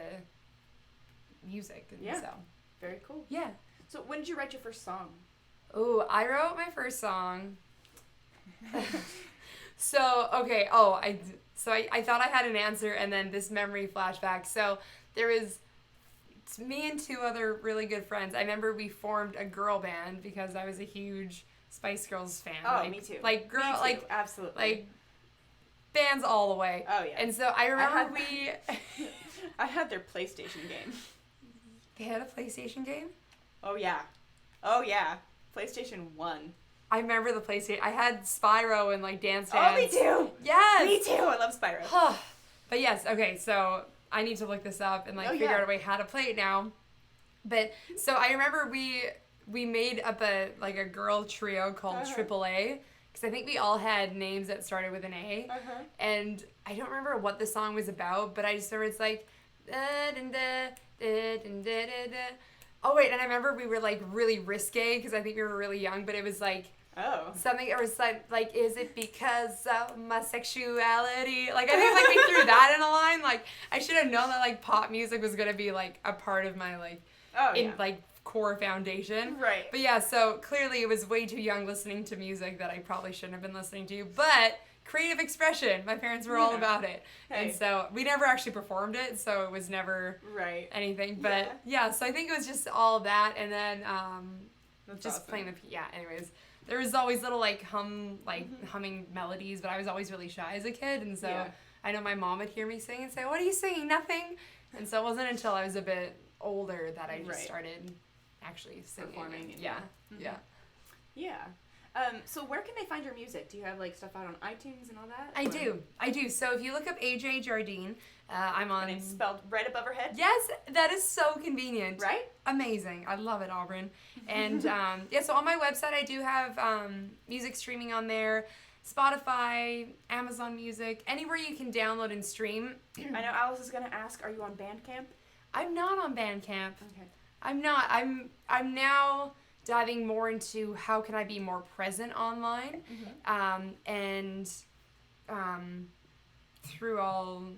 music. And Yeah. so, Very cool. yeah. So when did you write your first song? Oh, I wrote my first song. So, okay. I thought I had an answer, and then this memory flashback. So there was me and two other really good friends. I remember we formed a girl band because I was a huge Spice Girls fan. Oh, me too. Like girl, Me too. like Absolutely. like bands all the way. Oh yeah. And so I remember I had their PlayStation game. They had a PlayStation game? Oh yeah. Oh yeah. PlayStation 1. I remember the PlayStation. I had Spyro and like Dance Oh, Dance. me too. Yes. Me too. I love Spyro. But yes, okay, so I need to look this up and like figure out a way how to play it now. But so I remember we made up a girl trio called AAA, because I think we all had names that started with an A. And I don't remember what the song was about, but I just remember it's like oh wait, and I remember we were like really risque because I think we were really young, but it was like something, or was like is it because of my sexuality? Like I think like we threw that in a line. Like I should have known that like pop music was gonna be like a part of my like core foundation. Right. But yeah, so clearly it was way too young listening to music that I probably shouldn't have been listening to. But creative expression, my parents were all about it. Hey. And so we never actually performed it, so it was never anything. But yeah, so I think it was just all that, and then That's just awesome. playing the anyways. There was always little humming melodies, but I was always really shy as a kid, and so I know my mom would hear me sing and say, "What are you singing? Nothing." And so it wasn't until I was a bit older that I just started actually singing. Performing. Yeah. So where can they find your music? Do you have like stuff out on iTunes and all that? I do. So if you look up Ajaye Jardine, I'm on. And it's spelled right above her head. Yes, that is so convenient. Right? Amazing. I love it, Auburn. And so on my website I do have music streaming on there. Spotify, Amazon Music, anywhere you can download and stream. I know Alice is gonna ask, are you on Bandcamp? I'm not on Bandcamp. Okay. I'm not. I'm now diving more into how can I be more present online, and through all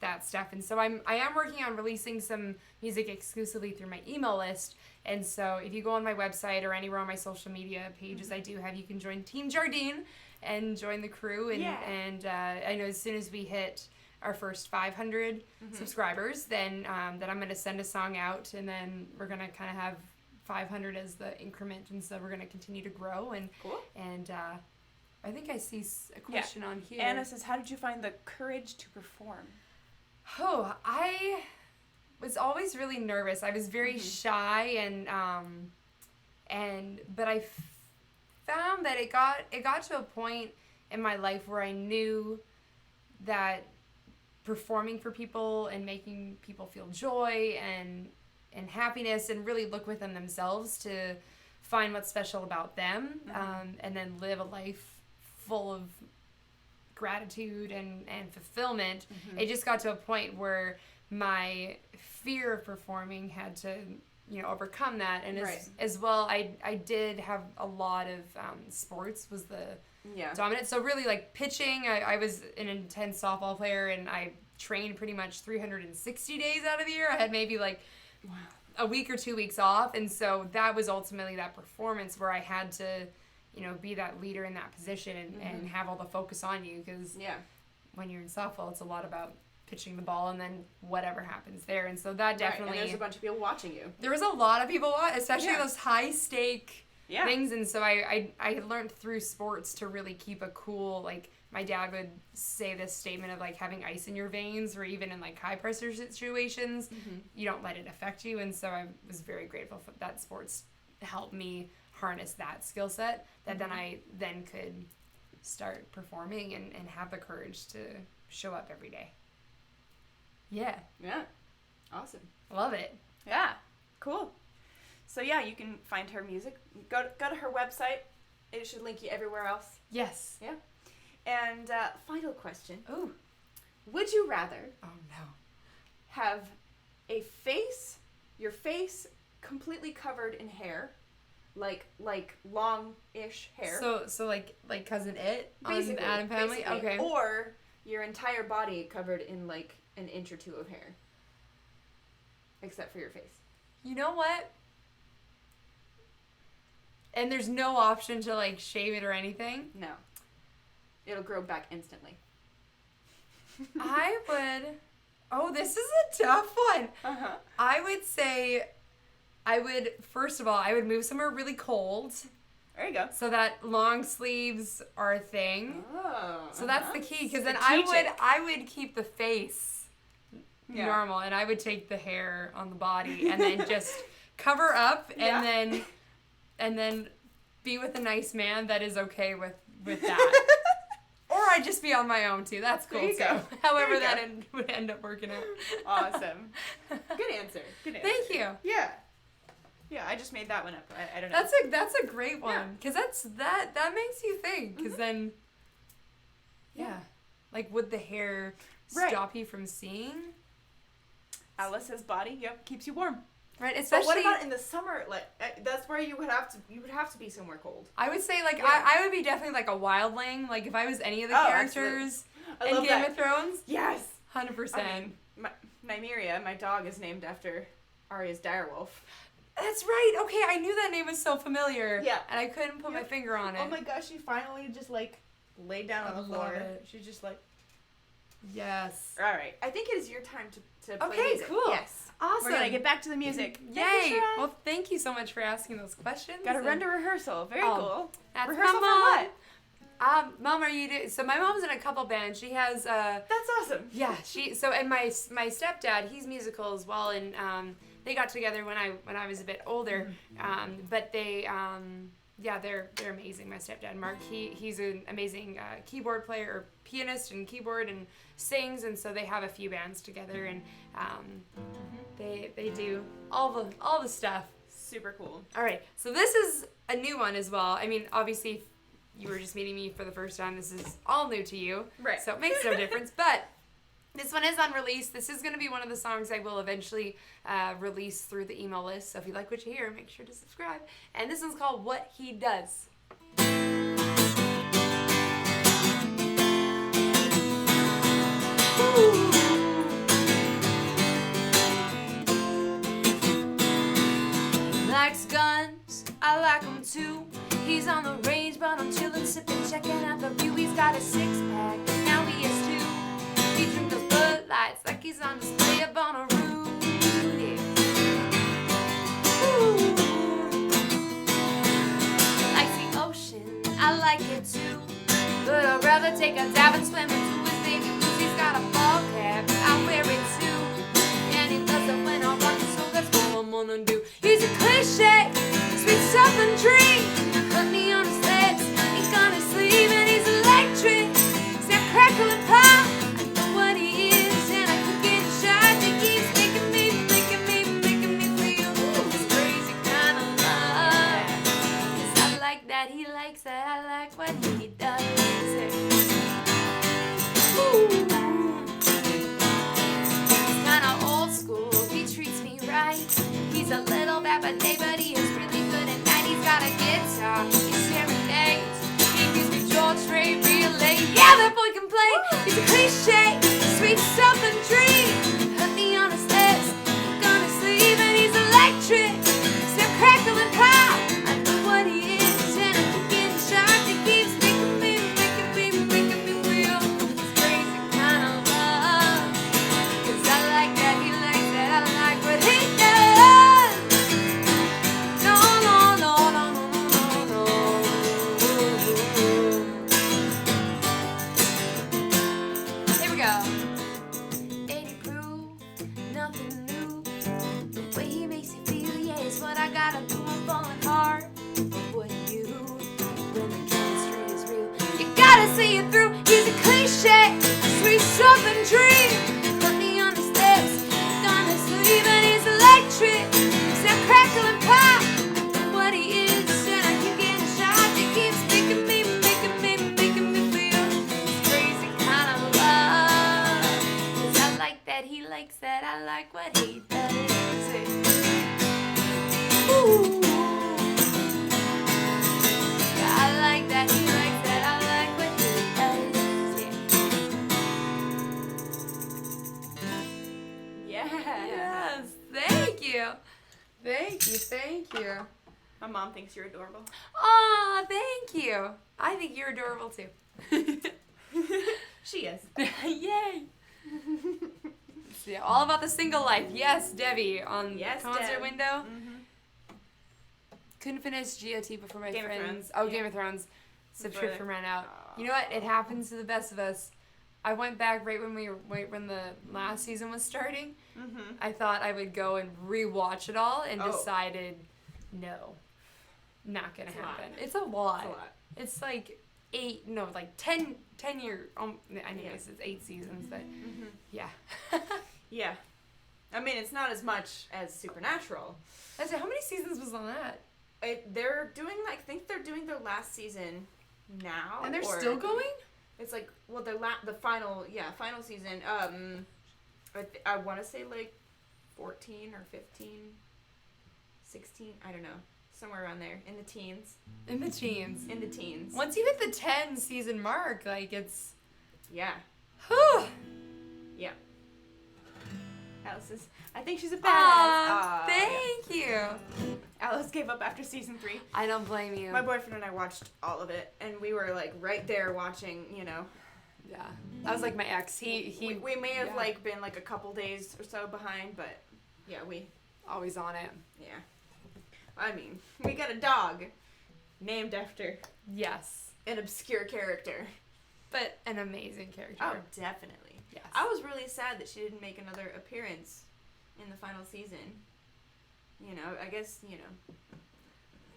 that stuff. And so I am working on releasing some music exclusively through my email list. And so if you go on my website or anywhere on my social media pages, you can join Team Jardine and join the crew. And I know as soon as we hit our first 500 subscribers, then I'm going to send a song out, and then we're going to kind of have 500 as the increment, and so we're going to continue to grow. And and I think I see a question on here. Anna says, how did you find the courage to perform? Oh, I was always really nervous. I was very shy, but I found that it got to a point in my life where I knew that performing for people and making people feel joy and happiness, and really look within themselves to find what's special about them, and then live a life full of gratitude and fulfillment. It just got to a point where my fear of performing had to overcome that, and as well I did have a lot of sports was the dominant. So really like pitching, I was an intense softball player, and I trained pretty much 360 days out of the year. I had maybe like a week or 2 weeks off, and so that was ultimately that performance where I had to be that leader in that position and have all the focus on you, because when you're in softball it's a lot about pitching the ball and then whatever happens there. And so that definitely, and there's a bunch of people watching you. There was a lot of people especially those high stake things, and so I learned through sports to really keep a cool, like my dad would say this statement of like having ice in your veins, or even in like high pressure situations, you don't let it affect you. And so I was very grateful for that sports helped me harness that skill set, that then I could start performing and have the courage to show up every day. Yeah. Yeah. Awesome. Love it. Yeah. Cool. So yeah, you can find her music. Go to her website. It should link you everywhere else. Yes. Yeah. And final question. Ooh. Would you rather Oh no. have your face completely covered in hair, like long-ish hair, So like Cousin It on basically, the Addams Family? basically, Okay. or your entire body covered in like an inch or two of hair, except for your face? You know what? And there's no option to like shave it or anything. No. It'll grow back instantly. I would. Oh, this is a tough one. Uh-huh. I would say, first of all, I would move somewhere really cold There you go. so that long sleeves are a thing. Oh. So that's the key, because then Strategic. I would keep the face Yeah. normal, and I would take the hair on the body and then just cover up Yeah. and then be with a nice man that is okay with that. Or I'd just be on my own too. That's cool There you too. go. However There you that would end up working out. Awesome. Good answer. Good answer. Thank you. Yeah. Yeah, I just made that one up. I don't know. That's a great one, because that makes you think, because then yeah, like, would the hair Right. stop you from seeing? Alice's body, yep, keeps you warm. Right, But especially what about in the summer? Like that's where you would have to be somewhere cold. I would say, like, Yeah. I would be definitely like a wildling. Like, if I was any of the Oh, characters I in love Game that. of Thrones, Yes. 100%. I mean, Nymeria, my dog, is named after Arya's direwolf. That's right. Okay, I knew that name was so familiar. Yeah. And I couldn't put my Yep. finger on it. Oh my gosh, she finally just like laid down on I the love floor. it. She's just like, Yes. all right. I think it is your time to play Okay, music. cool. Yes. Awesome. We're gonna get back to the music. Yay. Thank you, Sharon. Well, thank you so much for asking those questions. Got to and- run to rehearsal. Very Oh, cool. That's Rehearsal my for mom. what? Mom, are you doing? So my mom's in a couple bands. She has That's awesome. yeah, and my stepdad, he's musical as well, and they got together when I was a bit older, but they they're amazing. My stepdad Mark, he's an amazing keyboard player or pianist and keyboard and sings, and so they have a few bands together, and they do all the stuff. Super cool. All right, so this is a new one as well. I mean, obviously, if you were just meeting me for the first time, this is all new to you. Right. So it makes no difference. But this one is unreleased. This is going to be one of the songs I will eventually release through the email list. So if you like what you hear, make sure to subscribe. And this one's called What He Does. Likes guns, I like 'em too. He's on the range, but I'm chillin', sippin', checking out the view. He's got a six-pack, now he has two. He drinks those Bud Lights like he's on display up on a roof. Yeah. Ooh. Likes the ocean, I like it too. But I'd rather take a dive and swim into his baby blues. He's got a ball cap, I wear it too. And he loves it when I rock it, so that's what I'm gonna do. He's a cliche, sweet southern dream. Honey on his lips, ink on his sleeve, and he's electric. He's got crackle and pop. I know what he is, and I could get shy. I think he's making me feel this crazy kind of love. 'Cause I like that he likes that, I like what he does. I like what he does. Ooh. I like that he likes that. I like what he does. Yeah. Yes. Thank you. Thank you. My mom thinks you're adorable. Aw, thank you. I think you're adorable too. She is. Yay. Yeah, all about the single life. Yes, Debbie on Yes, concert Deb. window. Mm-hmm. Couldn't finish GOT before my Game of friends. Thrones. Oh, Yeah. Game of Thrones. Subscription ran out. Aw. You know what? It happens to the best of us. I went back right when the last season was starting. Mm-hmm. I thought I would go and rewatch it all and Oh. decided no. Not gonna It's a lot. happen. It's a lot. It's a lot. It's like 10 year. Anyways, it's 8 seasons, but Mm-hmm. yeah. Yeah. I mean, it's not as much as Supernatural. I said, how many seasons was on that? They're doing, I think they're doing their last season now. And they're or still going? It's like, well, the final season. I want to say like 14 or 15, 16. I don't know, somewhere around there in the teens. In the teens. In the teens. Once you hit the 10 season mark, like it's. Yeah. Whew. Yeah. Alice is. I think she's a badass. Aw, Aw, thank you. yeah. Alice gave up after season 3. I don't blame you. My boyfriend and I watched all of it, and we were like right there watching. You know. Yeah. That was like my ex. He We may have yeah. like been like a couple days or so behind, but yeah, we. always on it. Yeah. I mean, we got a dog named after Yes. an obscure character. But an amazing character. Oh, definitely. Yes. I was really sad that she didn't make another appearance in the final season. You know, I guess, you know.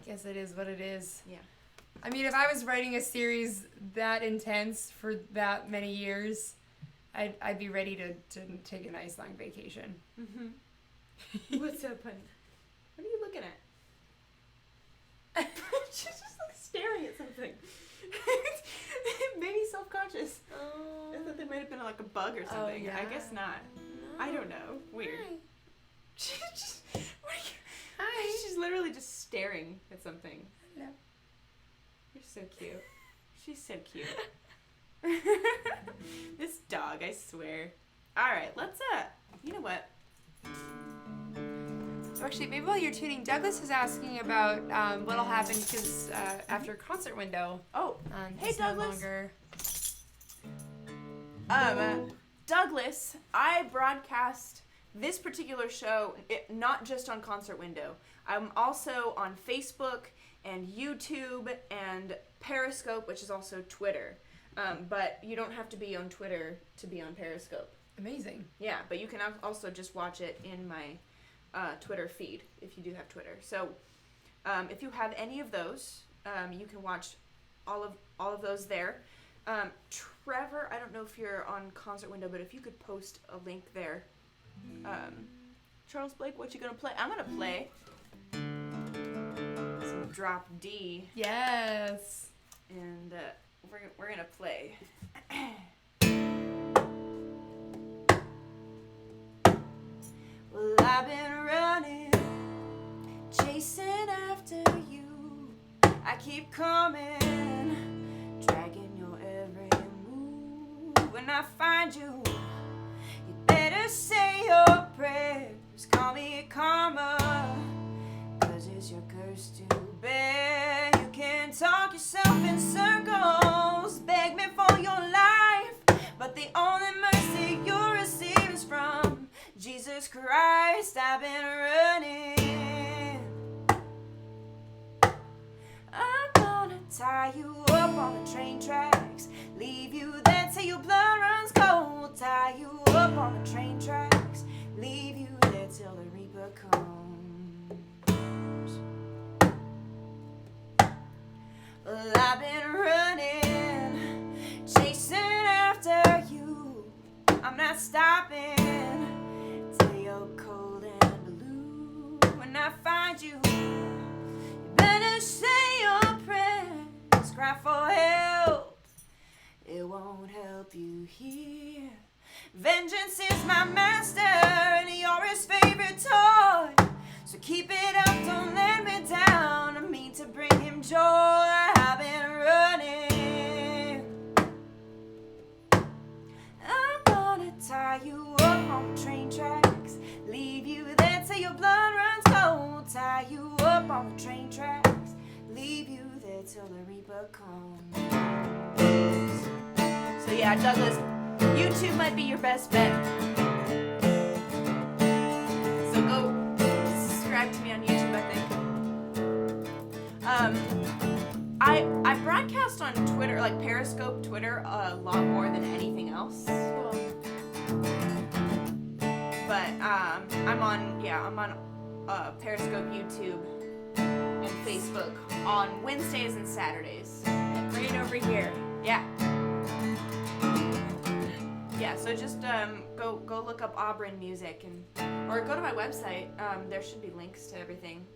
Guess it is what it is. Yeah. I mean, if I was writing a series that intense for that many years, I'd be ready to take a nice long vacation. Mm-hmm. What's up, honey? What are you looking at? She's just like staring at something. Maybe self-conscious. I thought there might have been like a bug or something. yeah? I guess not. I don't know. Weird. Hi. She's just. What are you? Hi. She's literally just staring at something. Hello. You're so cute. She's so cute. This dog, I swear. Alright, let's, you know what? Actually, maybe while you're tuning, Douglas is asking about what'll happen because after concert window. Oh, hey, it's no Douglas. longer. Douglas, I broadcast this particular show not just on Concert Window. I'm also on Facebook and YouTube and Periscope, which is also Twitter. But you don't have to be on Twitter to be on Periscope. Amazing. Yeah, but you can also just watch it in my Twitter feed if you do have Twitter. So if you have any of those, you can watch all of those there. Trevor, I don't know if you're on Concert Window, but if you could post a link there. Charles Blake, what you gonna play? I'm gonna play some Drop D, Yes. and we're gonna play. Well, I've been running, chasing after you. I keep coming, dragging your every move. When I find you, you better say your prayers. Call me karma, 'cause it's your curse to bear. You can talk yourself in circles, beg me for your life, but the only mercy you'll receive is from Jesus Christ. I've been running. I'm gonna tie you up on the train tracks, leave you there till your blood runs cold. Tie you up on the train tracks, leave you there till the reaper comes. Well, I've been running, chasing after you. I'm not stopping till you're cold and blue. When I find you, you better say your prayers, cry for help. It won't help you here. Vengeance is my master, and you're his favorite toy. So keep it up, don't let me down. I mean to bring him joy. I've been running. I'm gonna tie you up on train tracks, leave you there till your blood runs cold. Tie you up on the train tracks, leave you there till the reaper comes. So yeah, Douglas, YouTube might be your best bet. So go subscribe to me on YouTube, I think. I broadcast on Twitter, like Periscope Twitter, a lot more than anything else. But I'm on Periscope, YouTube, and Facebook on Wednesdays and Saturdays. Right over here. Yeah. Yeah, so just go look up Aubrin Music or go to my website. There should be links to everything.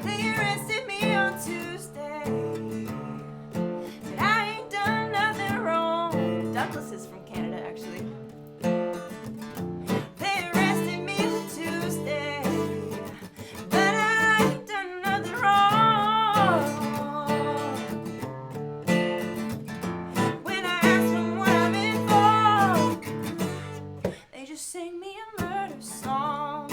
They arrested me on Tuesday, but I ain't done nothing wrong. Douglas is from Canada, actually. They arrested me on Tuesday, but I ain't done nothing wrong. When I ask them what I'm in for, they just sing me a murder song.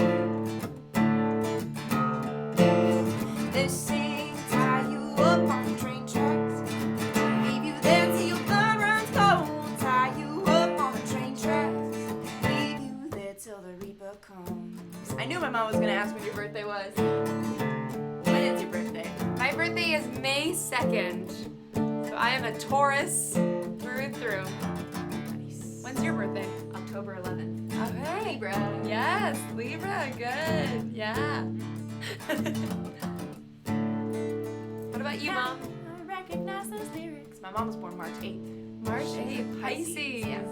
They sing, tie you up on the train tracks, leave you there till your blood runs cold. Tie you up on the train tracks, leave you there till the reaper comes. I knew my mom was gonna ask when your birthday was. When is your birthday? My birthday is May 2nd. So I am a Taurus through and through. Nice. When's your birthday? October 11th. Okay. Libra. Yes, Libra. Good. Yeah. What about you, Mom? I recognize those lyrics. My mom was born March 8th. March 8th. Pisces. Yes.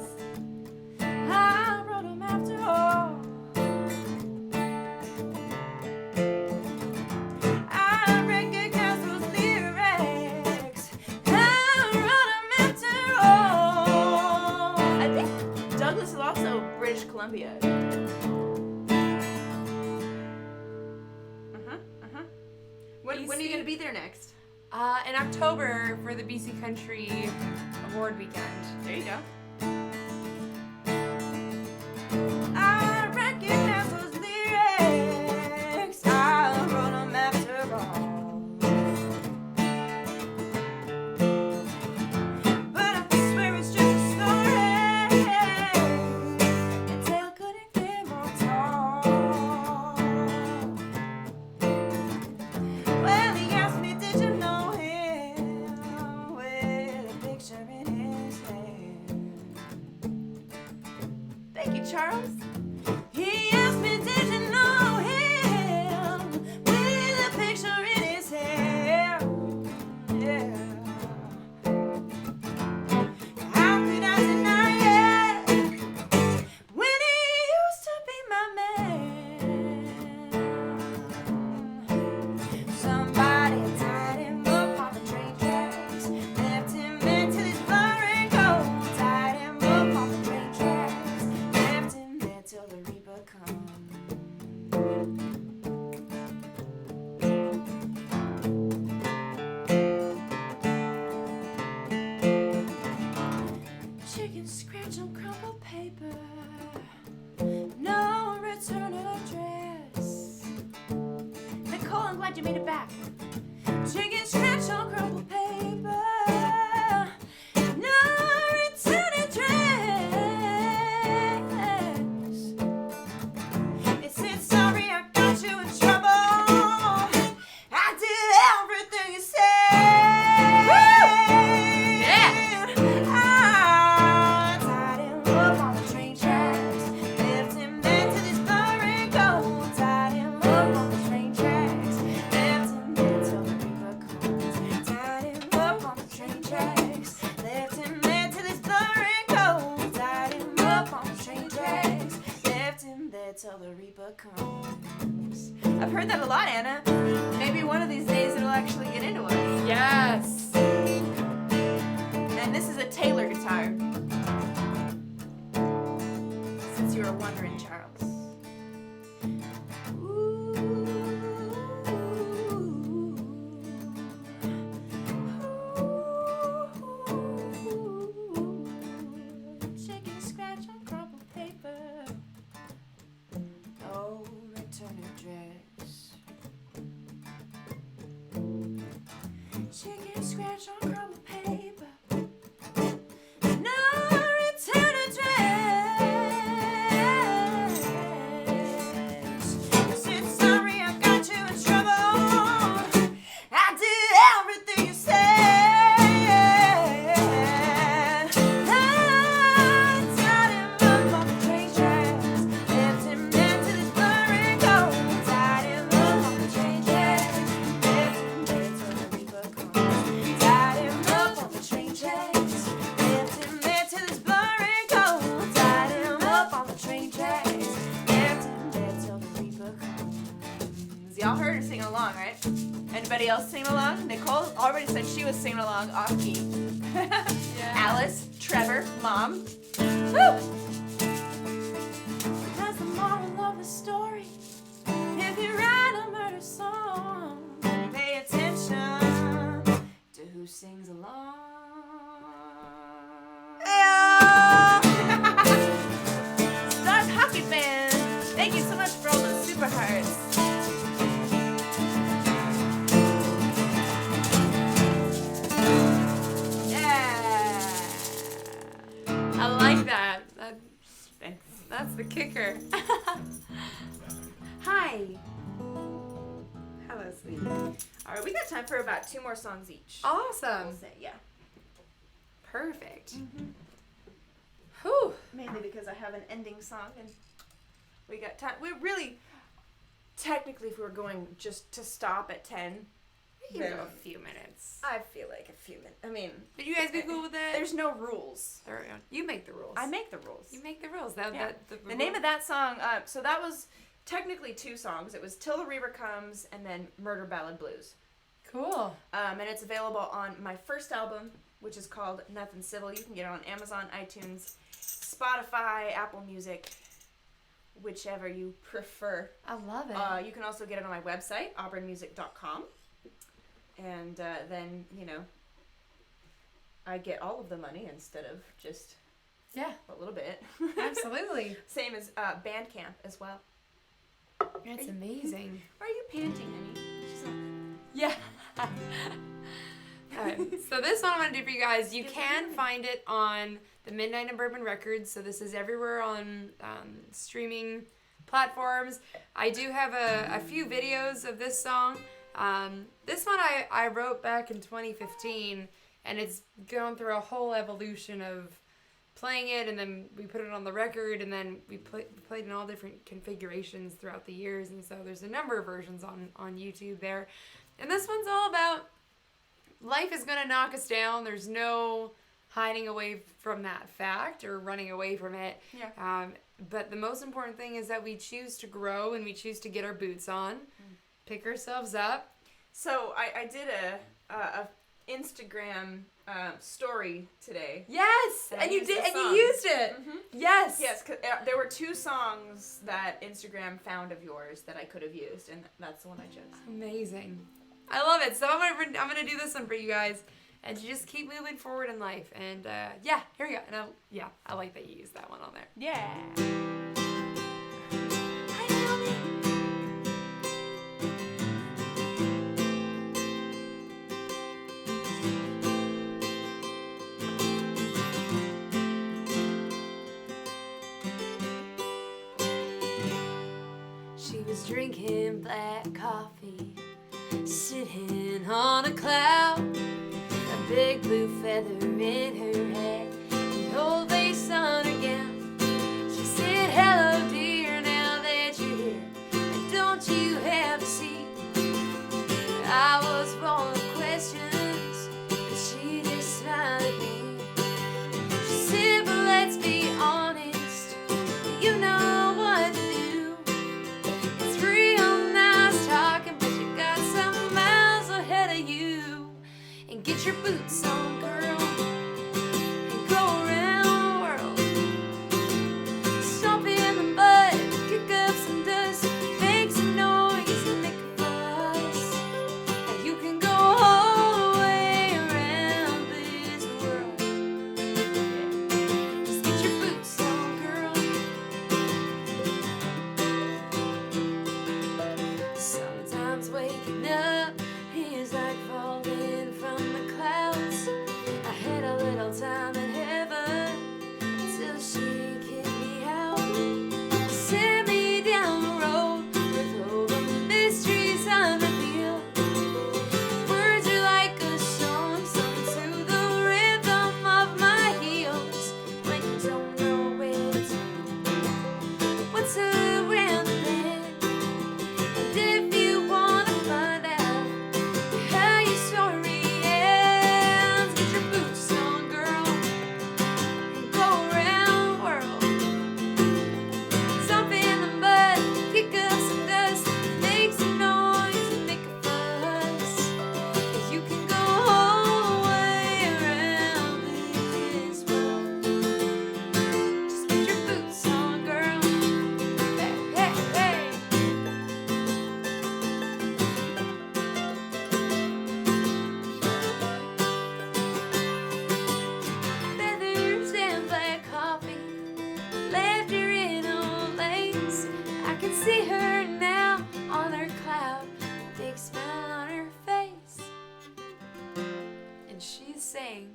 I wrote them after all. I recognize those lyrics. I wrote them after all. I think Douglas is also British Columbia. When are you going to be there next? In October for the BC Country Award Weekend. There you go. I recognize those lyrics. I wrote them after all. But I swear it's just a story. Your tale couldn't get more tall. Well, he asked me, did you know him? With a picture in his hand. Thank you, Charles. He asked me, did you know him? With a picture in his hand. Yeah. How could I deny it when he used to be my man? Somebody tied him up on the train tracks, left him there till his blood ran cold. Tied him up on the train tracks, left him there till the reaper comes. Chicken scratch on crumpled paper, no return address. Nicole, I'm glad you made it back. Chicken scratch on crumpled paper, no return address. It said, sorry, I got you in trouble. I did everything you said. Yeah. I tied him up on the train tracks, left him there till his blood ran cold. Tied him up on the train tracks, left him there till the reaper comes. Tied him up on the train tracks, left him there till his blood ran cold. Tied him up on the train tracks, left him there till the reaper comes. I've heard that a lot, Anna. Maybe one of these days it'll actually get into us. Yes. a scratch on crumpled paper. No return address. You said sorry, I got you in trouble. I did everything you said. I tied him up on the train tracks, left him there to this blurry cold. Tied him up on the train tracks, left him there till the reaper comes. Tied him up on the train tracks, left him there to this blurry cold. Tied him up on the train tracks, left him there till the reaper comes. Y'all heard her sing along, right? Anybody else sing along? Nicole already said she was singing along off key. Alice, Trevor, Mom. Woo! That's the moral of the story. If you write a murder song, pay attention to who sings along. Stars Hockey Band. Thank you so much for all those super hearts. I like that. Thanks. That's the kicker. Hi. Hello, sweetie. All right, we got time for about 2 more songs each. Awesome. We'll say, yeah. Perfect. Whew. Mainly because I have an ending song and we got time. We really, technically, if we were going just to stop at 10, We can go a few minutes. I feel like a few minutes. I mean, Would you guys be cool with that? there's no rules. You make the rules. I make the rules. You make the rules. Yeah. The name of that song, so that was technically 2 songs. It was Till the Reaper Comes and then Murder Ballad Blues. Cool. And it's available on my first album, which is called Nothing Civil. You can get it on Amazon, iTunes, Spotify, Apple Music, whichever you prefer. I love it. You can also get it on my website, auburnmusic.com. And then, I get all of the money instead of just yeah, a little bit. absolutely. Same as Bandcamp as well. That's amazing. Are you panting, honey? She's like, Yeah. Alright, so this one I'm going to do for you guys. You can find it on the Midnight and Bourbon Records. So this is everywhere on streaming platforms. I do have a few videos of this song. This one I wrote back in 2015, and it's gone through a whole evolution of playing it, and then we put it on the record, and then we played in all different configurations throughout the years, and so there's a number of versions on YouTube there. And this one's all about life is going to knock us down. There's no hiding away from that fact or running away from it. Yeah. But the most important thing is that we choose to grow and we choose to get our boots on, pick ourselves up. So I did a Instagram story today. Yes, And I and you used did, this and you song. used it. Mhm. Yes. Yes, 'cause, there were 2 songs that Instagram found of yours that I could have used, and that's the one I chose. Amazing. I love it. So I'm gonna do this one for you guys, and you just keep moving forward in life. And yeah, here we go. And I like that you used that one on there. Yeah. She was drinking black coffee, sitting on a cloud, a big blue feather in her head, an old lace on her gown. She said, "Hello, dear, now that you're here, and don't you have a seat?" I was full of questions, but she just smiled at me. She said, "But let's be honest, you know what to do. It's real nice talking, but you got some miles ahead of you. And get your boots on, girl, and go around the world. Stomp in the mud, kick up some dust, make some noise and make a fuss. And you can go all the way around this world. Just get your boots on, girl." Sometimes waking up is like falling from the saying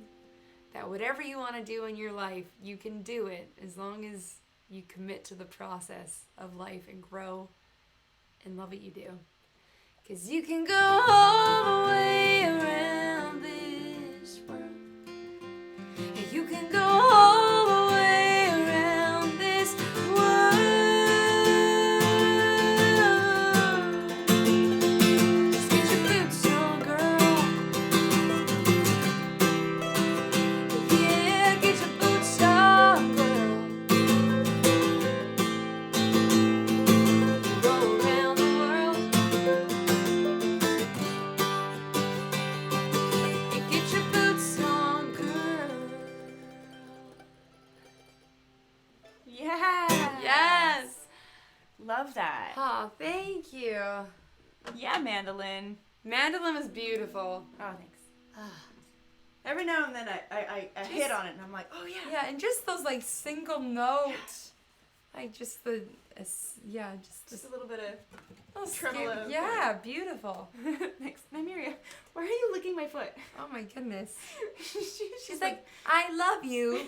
that whatever you want to do in your life, you can do it as long as you commit to the process of life and grow and love what you do. Because you can go all the way around this world. And you can go all the way around this world. Just get your boots on, girl. Yeah, get your boots on, girl. Go around the world. And get your boots on, girl. Yeah. Yes. Love that. Oh, thank you. Yeah, mandolin. Mandolin was beautiful. Oh, thanks. Every now and then I hit on it and I'm like, oh yeah. Yeah, and just those like single notes, like just the, just Just a little bit of little tremolo. skip- Yeah, beautiful. Thanks. Nymeria, why are you licking my foot? Oh my goodness. She's like, I love you.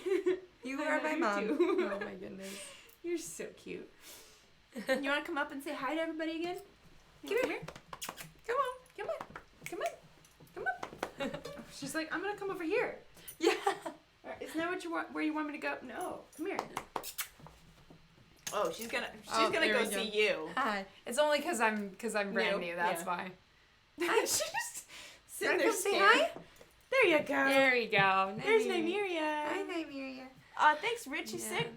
You I are love my you mom. too. Oh my goodness. You're so cute. You want to come up and say hi to everybody again? Come Come here. Come on. Come on. Come on. Come on. She's like, I'm gonna come over here. Yeah. Isn't that what you want? Where you want me to go? No. Come here. Oh, she's gonna Oh, go there we see go. you. Hi. It's only because I'm brand New, new. That's yeah. why. She's just sitting Wanna there come say staring. hi? There you go. There you go. There's Nymeria. Hi, Nymeria. Nymeria. Thanks, Richie Yeah. Six.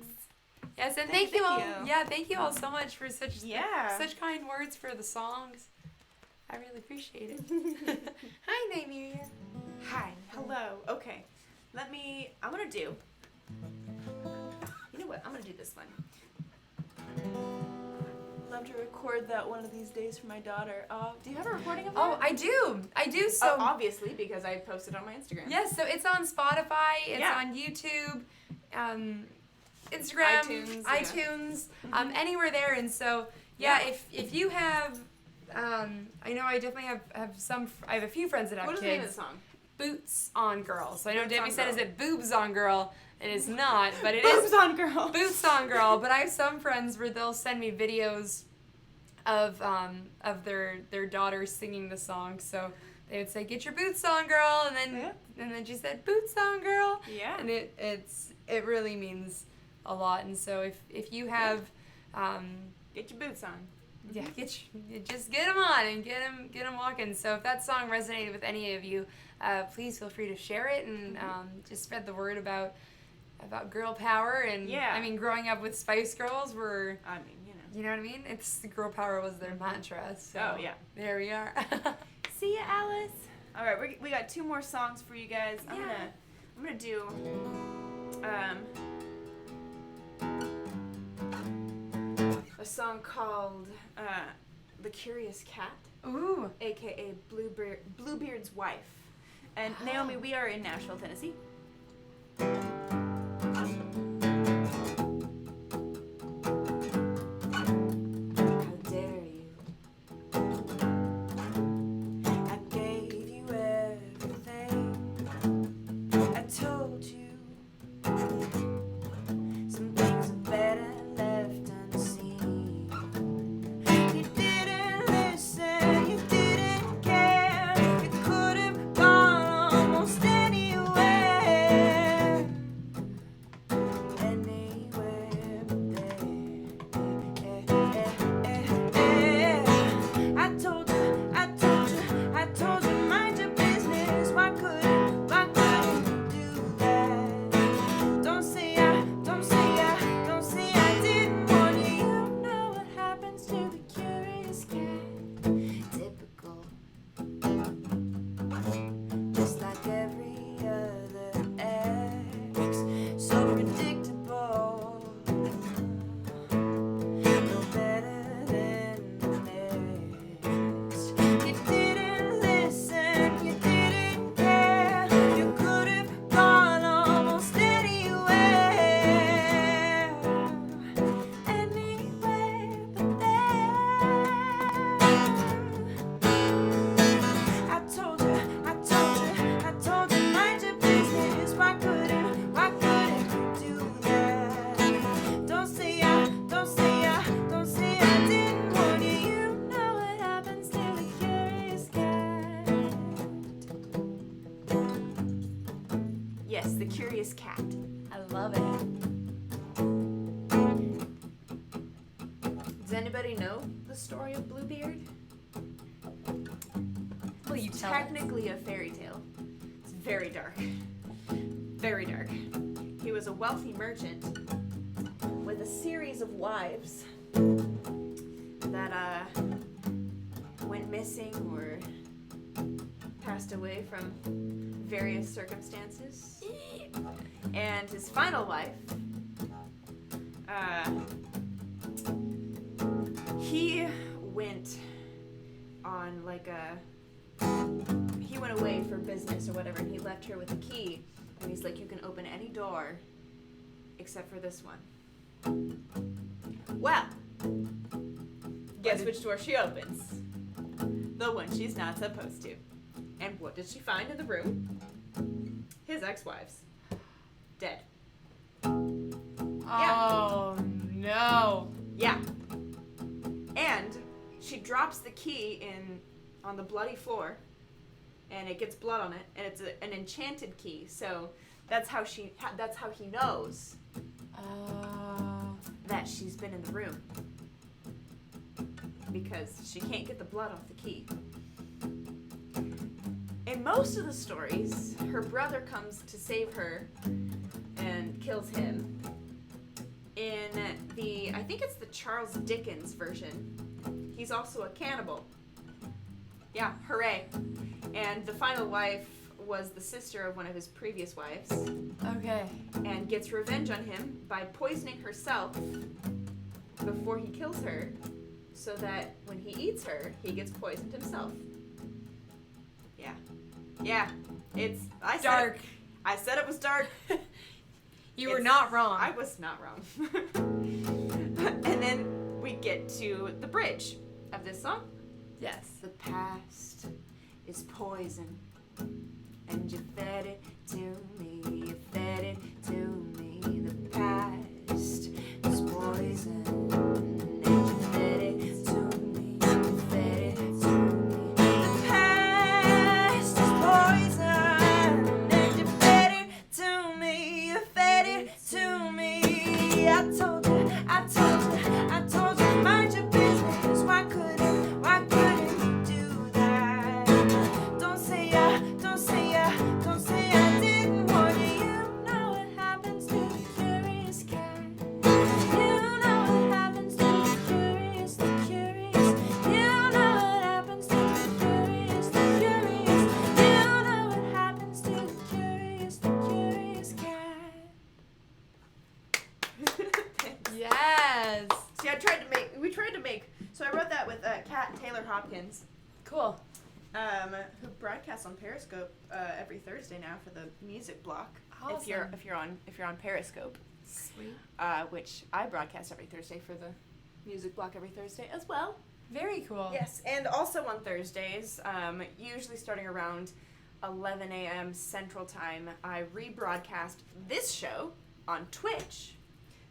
Yes, and Thank thank you all. you. Yeah, thank you all so much for such Yeah. such kind words for the songs. I really appreciate it. Hi, Nymeria. Hi. Hello. Okay. I'm gonna do. You know what? I'm gonna do this one. Love to record that one of these days for my daughter. Do you have a recording of that? Oh, I do. I do. So obviously, because I posted on my Instagram. yes, so it's on Spotify. It's Yeah. on YouTube, Instagram, iTunes, yeah. iTunes, anywhere there. And so yeah, if you have, I know I definitely have some. I have a few friends that have What is kids. the name of the song? Boots on Girl. So I know Boots Debbie on said, Girl. is it boobs on girl? It is not, but it Boobs is on Girl. Boots on Girl. But I have some friends where they'll send me videos of their daughters singing the song. So they would say, "Get your boots on, girl," and then she said, "Boots on, girl." Yeah. And it really means a lot. And so if you have Get your boots on. yeah, just get them on and get them walking. So if that song resonated with any of you, please feel free to share it and just spread the word about girl power. And Yeah. I mean, growing up with Spice Girls, were I mean, you know what I mean? It's girl power was their mantra. So Oh, yeah. there we are. See ya, Alice. All right, we got 2 more songs for you guys. I'm Yeah. gonna do a song called "The Curious Cat," Ooh. aka Bluebeard's wife. And Naomi, we are in Nashville, Tennessee. How dare you? I gave you everything. I told you some things are better left unseen. You didn't listen, you didn't care. You could have gone almost anywhere. Yes, the curious cat. I love it. Does anybody know the story of Bluebeard? Will you It's tell us? technically a fairy tale. It's very dark. Very dark. He was a wealthy merchant with a series of wives that went missing or passed away from various circumstances. And his final wife, he went on like he went away for business or whatever, and he left her with a key, and he's like, you can open any door except for this one. Well, guess which door she opens? The one she's not supposed to. And what did she find in the room? His ex-wives. Dead. Oh, no. Yeah. And she drops the key on the bloody floor, and it gets blood on it, and it's an enchanted key. So that's how he knows that she's been in the room, because she can't get the blood off the key. In most of the stories, her brother comes to save her and kills him. In I think it's the Charles Dickens version, he's also a cannibal. Yeah, hooray. And the final wife was the sister of one of his previous wives. Okay. And gets revenge on him by poisoning herself before he kills her, so that when he eats her, he gets poisoned himself. Yeah. Yeah. It's Dark. I said it was dark. You were not wrong. I was not wrong. And then we get to the bridge of this song. Yes. The past is poison, and you fed it to me, you fed it to me. The past is poison, and you fed it to me, you fed it to me. The past is poison, and you fed it to me, you fed it to me. I told you, mind your business. Why couldn't you do that? Don't say I didn't warn you. You know what happens to the curious cat. You know what happens to the curious. You know what happens to the curious. You know what happens to the curious cat. Yes. See, we tried to make, so I wrote that with Kat Taylor Hopkins, Cool. who broadcasts on Periscope every Thursday now for the music block. Awesome. If you're on Periscope, Sweet. which I broadcast every Thursday for the music block every Thursday as well. Very cool. Yes, and also on Thursdays, usually starting around 11 a.m. Central Time, I rebroadcast this show on Twitch.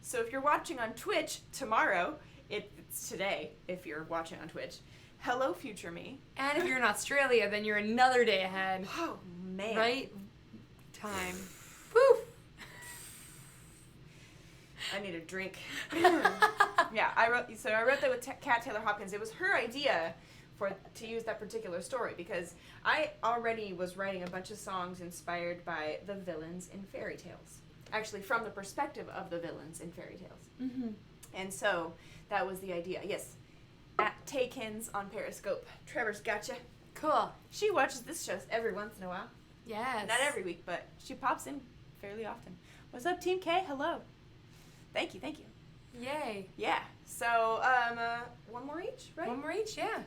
So if you're watching on Twitch tomorrow, it's today if you're watching on Twitch. Hello, future me. And if you're in Australia, then you're another day ahead. Oh, man. Right? Time. Woo! I need a drink. Yeah, I wrote that with Kat Taylor Hopkins. It was her idea to use that particular story, because I already was writing a bunch of songs inspired by the villains in fairy tales. Actually, from the perspective of the villains in fairy tales. Mm-hmm. And so that was the idea. Yes, at Takins on Periscope. Trevor's gotcha. Cool. She watches this show every once in a while. Yes. Not every week, but she pops in fairly often. What's up, Team K? Hello. Thank you. Yay. Yeah. So, one more each, right? One more each, yeah.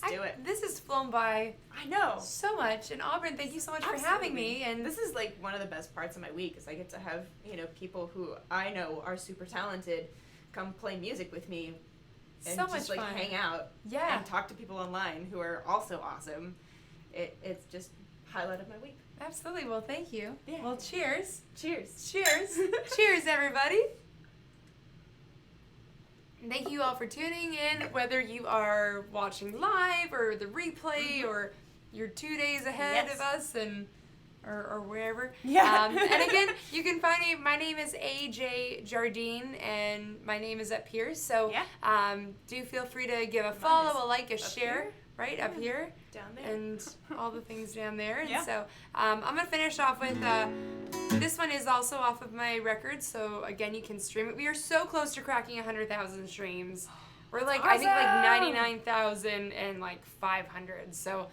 Let's do it. This has flown by I know. so much. And Auburn, thank you so much for having me. And this is like one of the best parts of my week, is I get to have, people who I know are super talented come play music with me and so just much like fun. hang out Yeah. and talk to people online who are also awesome. It's just highlight of my week. Absolutely. Well, thank you. Yeah. Well, cheers. Cheers. Cheers. Cheers, everybody. Thank you all for tuning in, whether you are watching live or the replay or you're 2 days ahead Yes. of us and or wherever. Yeah. And again, you can find me. My name is Ajaye Jardine, and my name is up here. So do feel free to give a follow, a like, a share. Here? Right up here. Down there. And all the things down there. And Yeah. so I'm going to finish off with, this one is also off of my record. So again, you can stream it. We are so close to cracking 100,000 streams. We're like, I think like 99,000 and like 500. So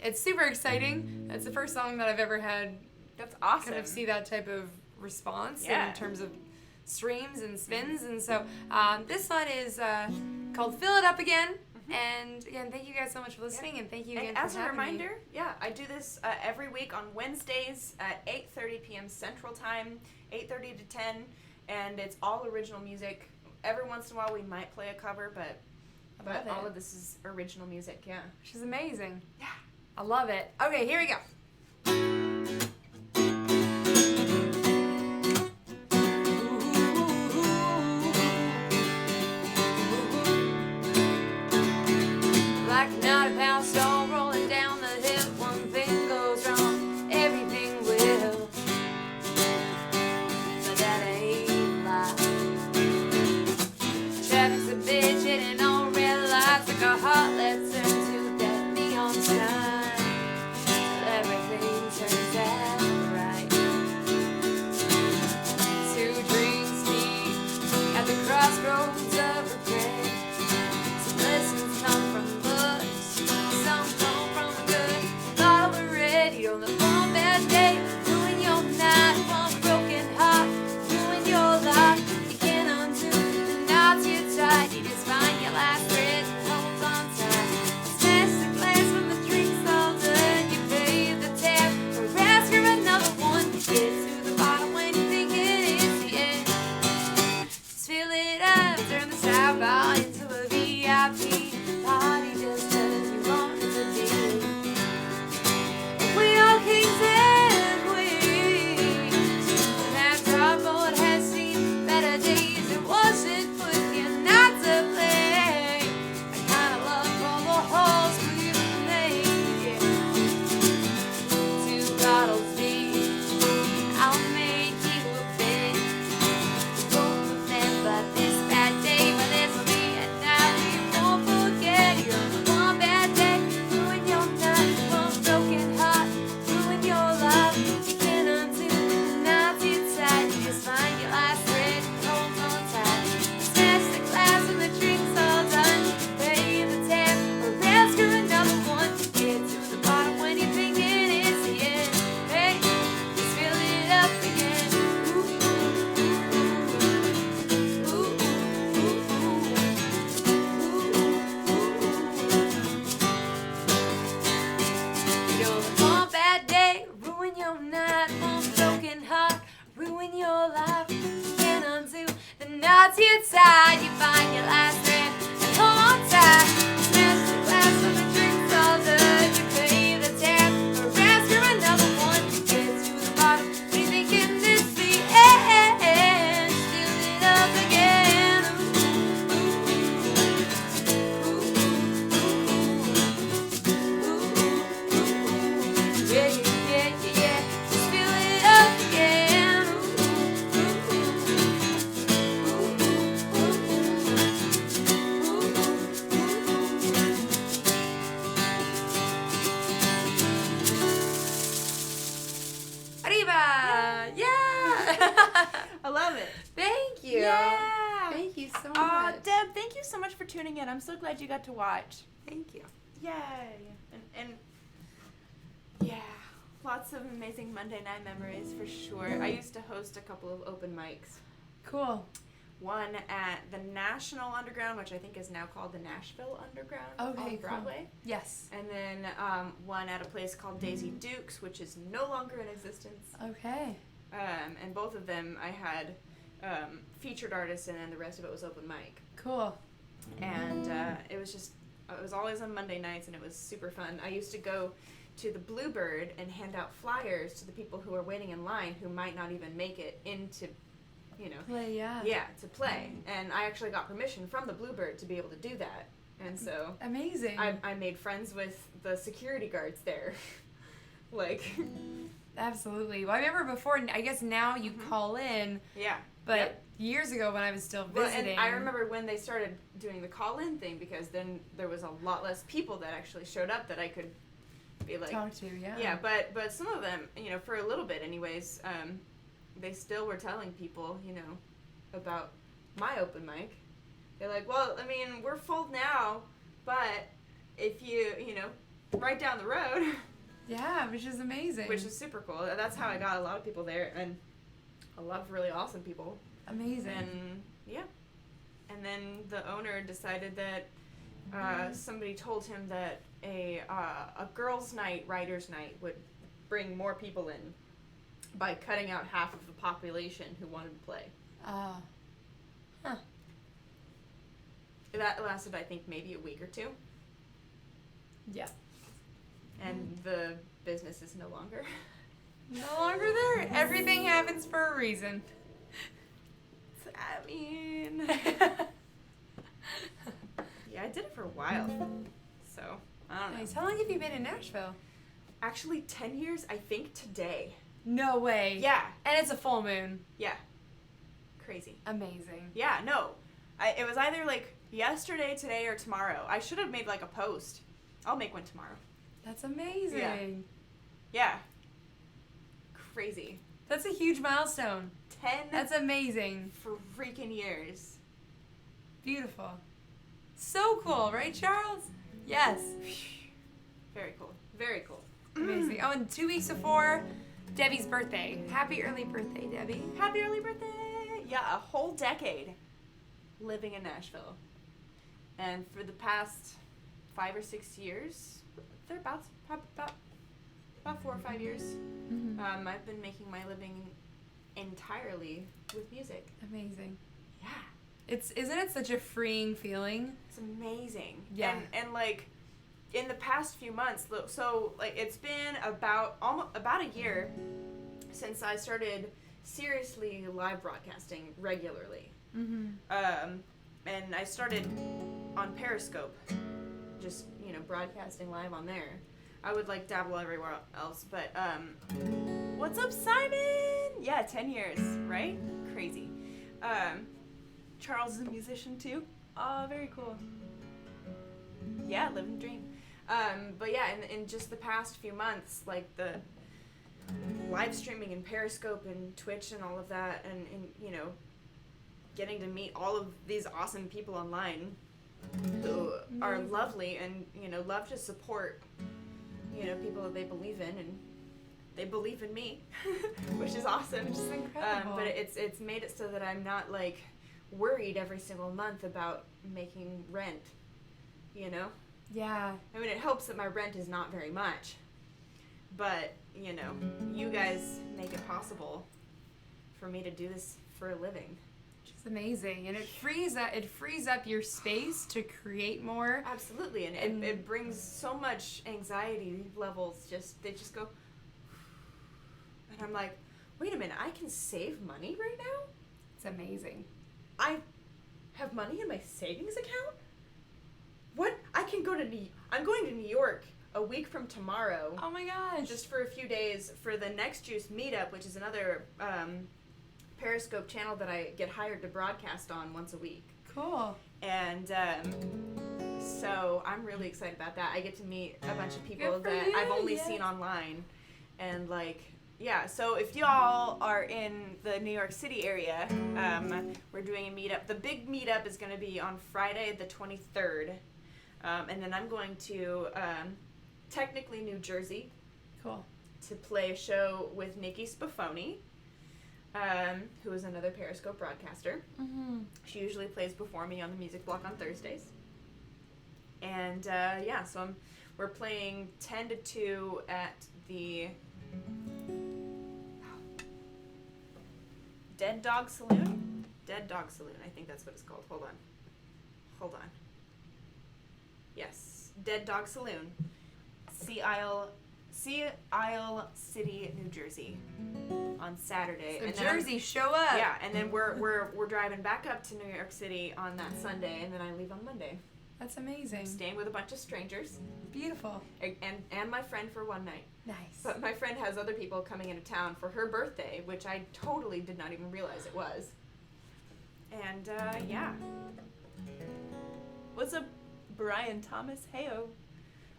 it's super exciting. It's the first song that I've ever had That's awesome. kind of see that type of response Yeah. in terms of streams and spins. And so this one is called Fill It Up Again. And again, thank you guys so much for listening, and thank you again And as for a having reminder, me. I do this every week on Wednesdays at 8:30 p.m. Central Time, 8:30 to 10, and it's all original music. Every once in a while, we might play a cover, but love all it. of this is original music. Yeah. Which is amazing. Yeah. I love it. Okay, here we go. Like a 90-pound stone rolling down the hill, one thing goes wrong, everything will. But that ain't life. Traffic's a bitch, hitting on red lights like a heart lets turn to that neon sign. Till everything turns out right. Two drinks deep at the crossroads of regret. Some lessons come from books, some come from a good bottle of red. You don't look on that day, ruin your night, one broken heart, ruin your life. You can't undo the knots you tied. You just find your last thread and hold on tight. Smash the glass when the drink's all done. You pay the tab or ask for another one. You get to the bottom when you think it is the end. Just fill it up, turn the sour bar into a VIP party just 'cause you want it to be. We are kings and queens, and that cardboard has seen better days. It wasn't put here not to play. I kinda love all the holes we've made. Yeah. Two bottles deep, I'll make you a bed. Both of them, but this bad day, but this will be a night we won't forget. You're the one bad day, ruin your night, one broken heart, ruin your life. You can't undo the knots you tied. You just find your last thread and hold on tight. Smash the glass when the drink's all done. Pay the tab or ask for another one. Get to the bottom when you're thinking it's the end. Hey, just fill it up again. You're the one bad day, ruin your night, one broken heart, ruin your life. You can't undo the knots you tied. You find your last thread and hold on tight. Smash the glass when the drink's all done. You pay the tab or ask for another one. Get to the bottom when you're thinking this the end. Fill it up again. Yeah, yeah, yeah, yeah. Just fill it up again. Arriba! Yeah! I love it. Thank you. Yeah. Thank you so Aw, much. Deb, thank you so much for tuning in. I'm so glad you got to watch. Thank you. Yay. And yeah, lots of amazing Monday night memories for sure. I used to host a couple of open mics. Cool. One at the National Underground, which I think is now called the Nashville Underground Okay, on cool. Broadway. Yes. And then one at a place called Daisy Dukes, which is no longer in existence. Okay. And both of them I had featured artists, and then the rest of it was open mic. Cool. And it was always on Monday nights, and it was super fun. I used to go to the Bluebird and hand out flyers to the people who were waiting in line who might not even make it into, Play, yeah. to play. And I actually got permission from the Bluebird to be able to do that. And so Amazing. I made friends with the security guards there. Like, Absolutely. Well, I remember before, I guess now you call in, yeah. but Yep. years ago when I was still Well, visiting. and I remember when they started doing the call-in thing, because then there was a lot less people that actually showed up that I could be like, talk to, yeah. yeah, but some of them, you know, for a little bit anyways, they still were telling people, you know, about my open mic. They're like, well, I mean, we're full now, but if you know, right down the road. Yeah, which is amazing. Which is super cool. That's how I got a lot of people there, and a lot of really awesome people. amazing. And yeah. And then the owner decided that somebody told him that a girls' night, writers' night, would bring more people in by cutting out half of the population who wanted to play. Huh. That lasted, I think, maybe a week or two. Yeah. And the business is no longer. No longer there. Everything happens for a reason. I mean, yeah, I did it for a while. So, I don't know. Nice. How long have you been in Nashville? Actually, 10 years, I think, today. No way. Yeah. And it's a full moon. Yeah. Crazy. Amazing. Yeah, no. It was either like yesterday, today, or tomorrow. I should have made like a post. I'll make one tomorrow. That's amazing. Yeah. Crazy. That's a huge milestone. 10 That's amazing. freaking years. Beautiful. So cool, right, Charles? Yes. Very cool. Very cool. Amazing. Oh, and 2 weeks before Debbie's birthday. Happy early birthday, Debbie. Happy early birthday! Yeah, a whole decade living in Nashville. And for the past 5 or 6 years, they're about 4 or 5 years, I've been making my living entirely with music. Amazing. Yeah. Isn't it such a freeing feeling? It's amazing. Yeah. And like, in the past few months, so like it's been about a year since I started seriously live broadcasting regularly. And I started on Periscope, just, you know, broadcasting live on there. I would like dabble everywhere else, but what's up, Simon? Yeah, 10 years, right? Crazy. Charles is a musician too. Oh, very cool. Yeah, living the dream. But yeah, in just the past few months, like the live streaming and Periscope and Twitch and all of that, and you know, getting to meet all of these awesome people online who are lovely and, you know, love to support, you know, people that they believe in, and they believe in me, which is awesome. Which is incredible. But it's made it so that I'm not like worried every single month about making rent, you know? Yeah. I mean, it helps that my rent is not very much, but, you know, you guys make it possible for me to do this for a living. Which is amazing. And it frees up your space to create more. Absolutely, and it brings so much anxiety levels, they just go, and I'm like, wait a minute, I can save money right now? It's amazing. I have money in my savings account? What? I'm going to New York a week from tomorrow. Oh my gosh. Just for a few days for the Next Juice meetup, which is another Periscope channel that I get hired to broadcast on once a week. Cool. And so I'm really excited about that. I get to meet a bunch of people Good for that you, I've only yes. seen online. And like, yeah, so if y'all are in the New York City area, we're doing a meetup. The big meetup is going to be on Friday the 23rd. And then I'm going to technically New Jersey. Cool. To play a show with Nikki Spafoni, who is another Periscope broadcaster. She usually plays before me on the Music Block on Thursdays. And yeah, so we're playing 10 to 2 at the Dead Dog Saloon? Dead Dog Saloon, I think that's what it's called. Hold on. Yes, Dead Dog Saloon. Sea Isle City, New Jersey, on Saturday. So and Jersey, show up. Yeah, and then we're driving back up to New York City on that Sunday, and then I leave on Monday. That's amazing. Staying with a bunch of strangers. Beautiful. And my friend for one night. Nice. But my friend has other people coming into town for her birthday, which I totally did not even realize it was. And, yeah. What's up, Brian Thomas? Heyo.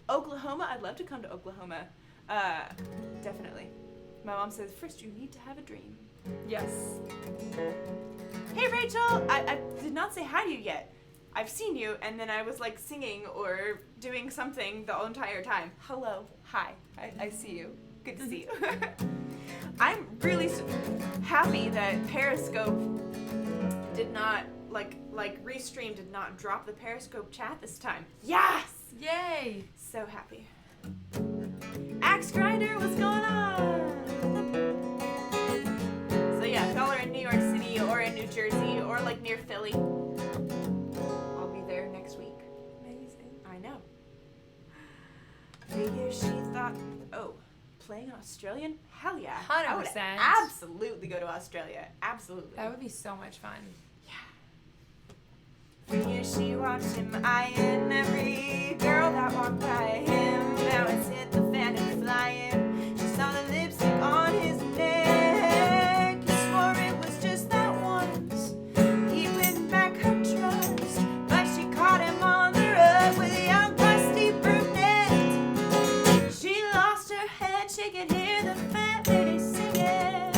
Oklahoma? I'd love to come to Oklahoma. Definitely. My mom says, first you need to have a dream. Yes. Hey, Rachel! I did not say hi to you yet. I've seen you, and then I was, like, singing or doing something the entire time. Hello. Hi. I see you. Good to see you. I'm really happy that Periscope did not, like Restream did not drop the Periscope chat this time. Yes! Yay! So happy. Axe Grinder, what's going on? So yeah, if y'all are in New York City or in New Jersey or like near Philly, I'll be there next week. Amazing. I know. Figure she thought, oh, playing Australian? Hell yeah. 100%. I would absolutely go to Australia. Absolutely. That would be so much fun. Figure she watched him eyeing every girl that walked by him. Now it's hit the fan and flying. She saw the lipstick on his neck. He swore it was just that once. He win back her trust, but she caught him on the rug with a young crusty brunette. She lost her head, she could hear the fat lady singing.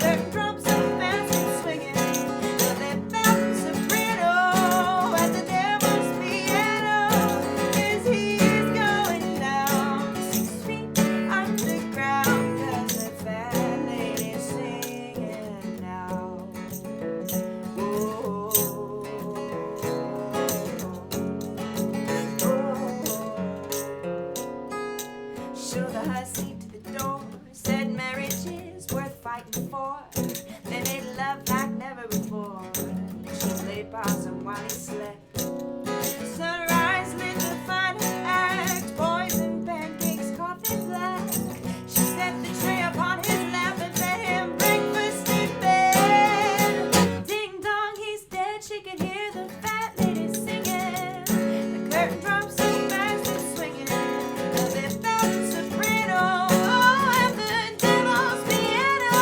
Curtain drops so fast and swinging. Till they felt soprano at the devil's piano. 'Cause he's going down 6 feet underground. 'Cause the fat lady's singing now. Whoa. Showed her her seat to the door. Said marriage is worth fighting for. They made love like never before. She played possum while he slept. Sunrise lit the final act. Poison pancakes, coffee black. She set the tray upon his lap and fed him breakfast in bed. Ding dong, he's dead. She could hear the fat lady singing. The curtain drops so fast and swinging. They felt soprano at the devil's piano.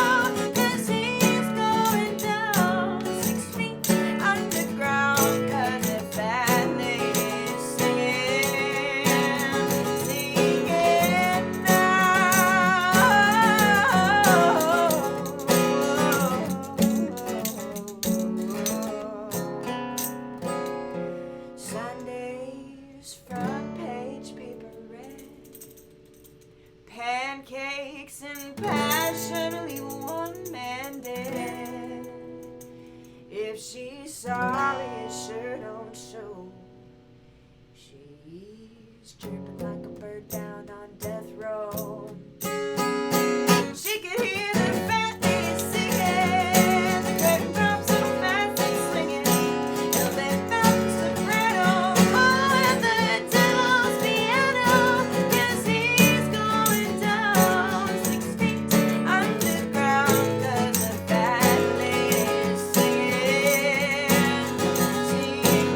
'Cause he's going down 6 feet underground. 'Cause the fat lady's singing, singing now. Sunday's front page paper red. Pancakes and passion leave one man dead. If she's sorry, it sure don't show. She's chirping like a bird down on death row. She could hear the fat lady singing. The curtain drops so fast and swinging. Till they felt soprano at the devil's piano. 'Cause he's going down 6 feet underground. 'Cause the fat lady's singing, singing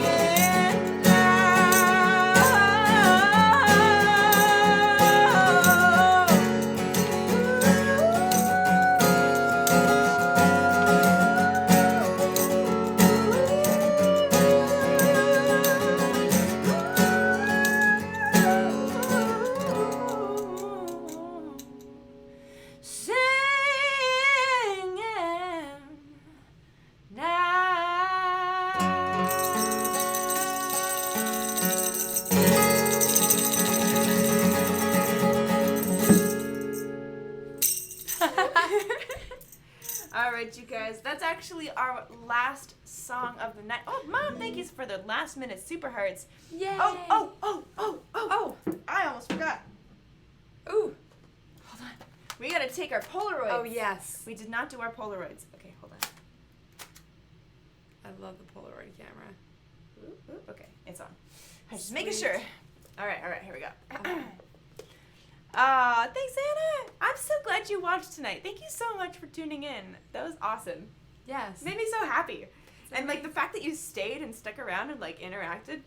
All right, you guys, that's actually our last song of the night. Oh, Mom, thank you for the last minute super hearts. Yay! Oh, I almost forgot. Ooh. Hold on. We gotta take our Polaroids. Oh, yes. We did not do our Polaroids. Okay, hold on. I love the Polaroid camera. Ooh, okay, it's on. I'm just making sure. All right, here we go. Thanks, Anna. I'm so glad you watched tonight. Thank you so much for tuning in. That was awesome. Yes. It made me so happy. And, like, the fact that you stayed and stuck around and, like, interacted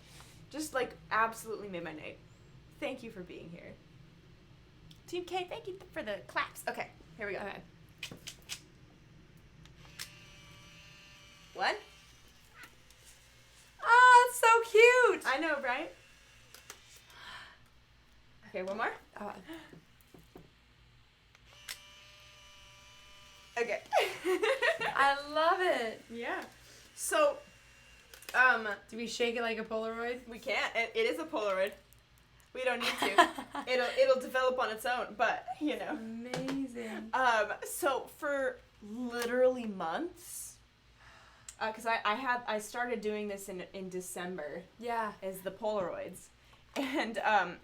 just, like, absolutely made my night. Thank you for being here. Team K, thank you for the claps. Okay, here we go. Okay. What? Oh, it's so cute. I know, right? Okay, one more. Oh. Okay. I love it. Yeah. So, Do we shake it like a Polaroid? we can't. It is a Polaroid. We don't need to. It'll develop on its own, but you know. Amazing. So for literally months, because I started doing this in December Yeah. as the Polaroids, and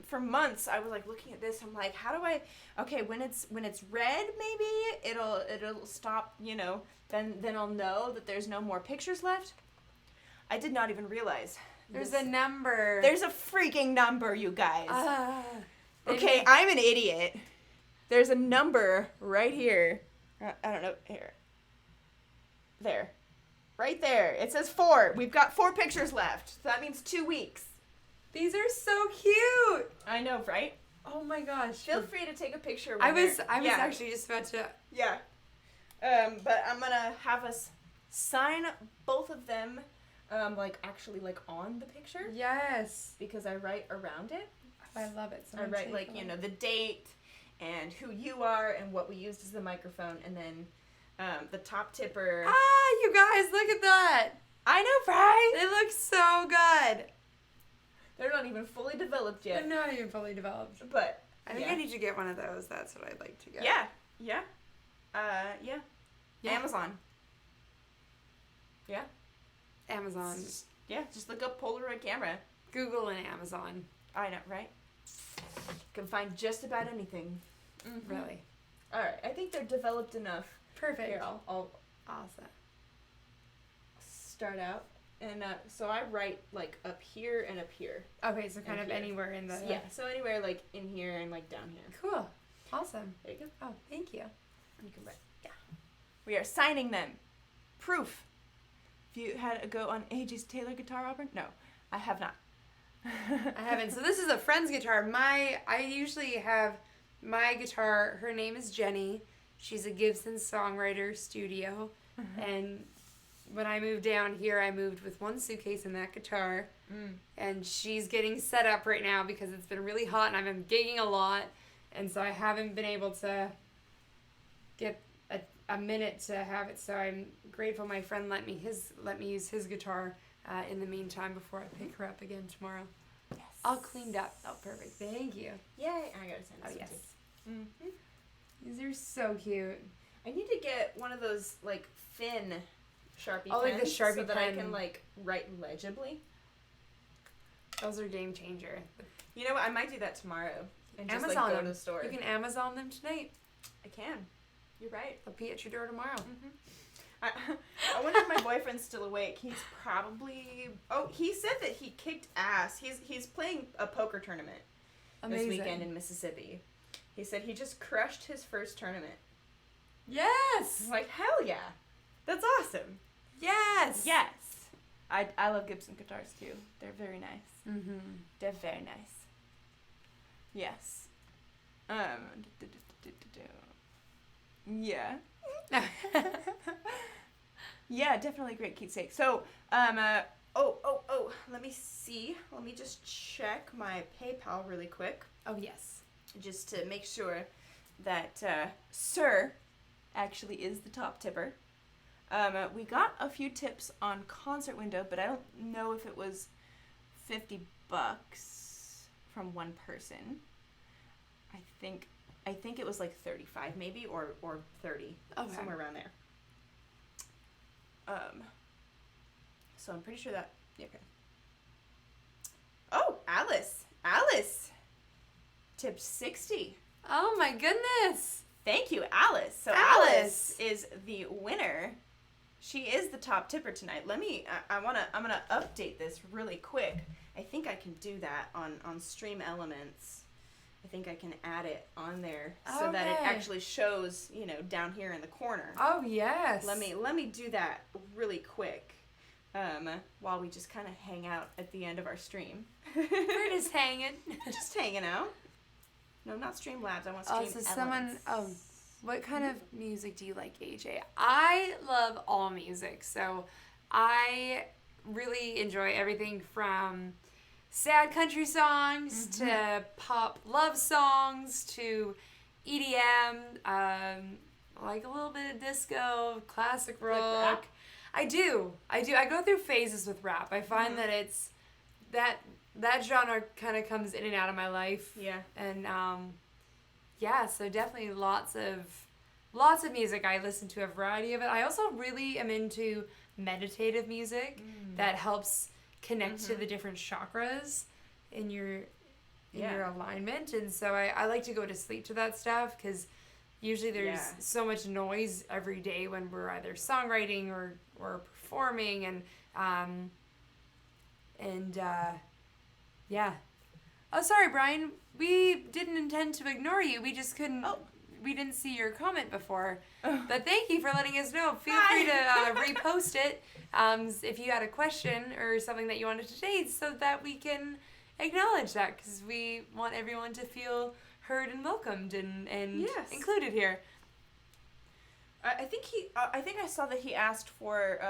for months I was like looking at this. I'm like, how do I? Okay, when it's red, maybe it'll stop. You know, then I'll know that there's no more pictures left. I did not even realize. There's a number. There's a freaking number, you guys. Okay, Maybe- I'm an idiot. There's a number right here. I don't know. Here. There. Right there. It says 4. We've got 4 pictures left. So that means 2 weeks. These are so cute. I know, right? Oh my gosh. Feel free to take a picture. I when was they're- actually just about to. Yeah. But I'm gonna have us sign both of them, like actually like on the picture. Yes. Because I write around it. I love it. I write like, you know, the date and who you are and what we used as the microphone, and then the top tipper. Ah, you guys, look at that. I know, right? They look so good. They're not even fully developed They're yet. not even fully developed. But I think yeah. I need to get one of those. That's what I'd like to get. Yeah. Yeah. Yeah. Yeah. Amazon. Yeah. Amazon. Yeah. Just look up Polaroid camera. Google and Amazon. I know, right? Can find just about anything. Mhm. Really. All right. I think they're developed enough. Perfect. Here, I'll Awesome. start out. And so I write like up here and up here. Okay, so kind And of here. anywhere in the. Yeah. So anywhere like in here and like down here. Cool. Awesome. There you go. Oh, thank you. You can write. Yeah. We are signing them. Proof. Have you had a go on Ajaye's Taylor guitar, Auburn? No, I have not. I haven't. So this is a friend's guitar. I usually have my guitar. Her name is Jenny. She's a Gibson songwriter studio. And when I moved down here, I moved with one suitcase and that guitar. And she's getting set up right now because it's been really hot and I've been gigging a lot. And so I haven't been able to get a minute to have it. So I'm grateful my friend let me use his guitar in the meantime before I pick her up again tomorrow. Yes. All cleaned up. Oh, perfect. Thank you. Yay! I gotta send this Oh, one yes. too. Mm-hmm. These are so cute. I need to get one of those like thin Sharpie Oh, like pens the Sharpie so that I pen. can like write legibly. Those are game changer. You know what? I might do that tomorrow and just Amazon like go them. to the store. You can Amazon them tonight. I can. You're right. They'll be at your door tomorrow. I wonder if my boyfriend's still awake. He's probably. Oh, he said that he kicked ass. He's playing a poker tournament Amazing. this weekend in Mississippi. He said he just crushed his first tournament. Yes. I'm like, hell yeah, that's awesome. Yes. Yes, I love Gibson guitars too. They're very nice. Mm-hmm. They're very nice. Yes. Yeah. Yeah, definitely great keepsake. So, let me see. Let me just check my PayPal really quick, Oh yes. just to make sure that Sir actually is the top tipper. We got a few tips on concert window, but I don't know if it was $50 from one person. I think it was like 35 maybe or 30, Okay. somewhere around there. So I'm pretty sure that. Yeah, okay. Oh, Alice tipped 60. Oh my goodness. Thank you, Alice. So Alice. Alice is the winner. She is the top tipper tonight. I'm gonna update this really quick. I think I can do that on Stream Elements. I think I can add it on there so that it Okay. actually shows, down here in the corner. Oh yes. Let me do that really quick. While we just kind of hang out at the end of our stream. We're just hanging. Just hanging out. No, not Streamlabs. I want Oh, Stream so someone. Elements. What kind of music do you like, AJ? I love all music, so I really enjoy everything from sad country songs to pop love songs to EDM, like a little bit of disco, classic rock. Like rap? I do. I go through phases with rap. I find that it's that genre kind of comes in and out of my life. Yeah. And yeah, so definitely lots of music. I listen to a variety of it. I also really am into meditative music that helps connect to the different chakras in your alignment. And so I like to go to sleep to that stuff because usually there's so much noise every day when we're either songwriting or performing and yeah. Oh, sorry, Brian. We didn't intend to ignore you. We just couldn't. Oh. We didn't see your comment before. But thank you for letting us know. Feel Hi. free to repost it if you had a question or something that you wanted to say so that we can acknowledge that because we want everyone to feel heard and welcomed and Yes. included here. I think I think I saw that he asked for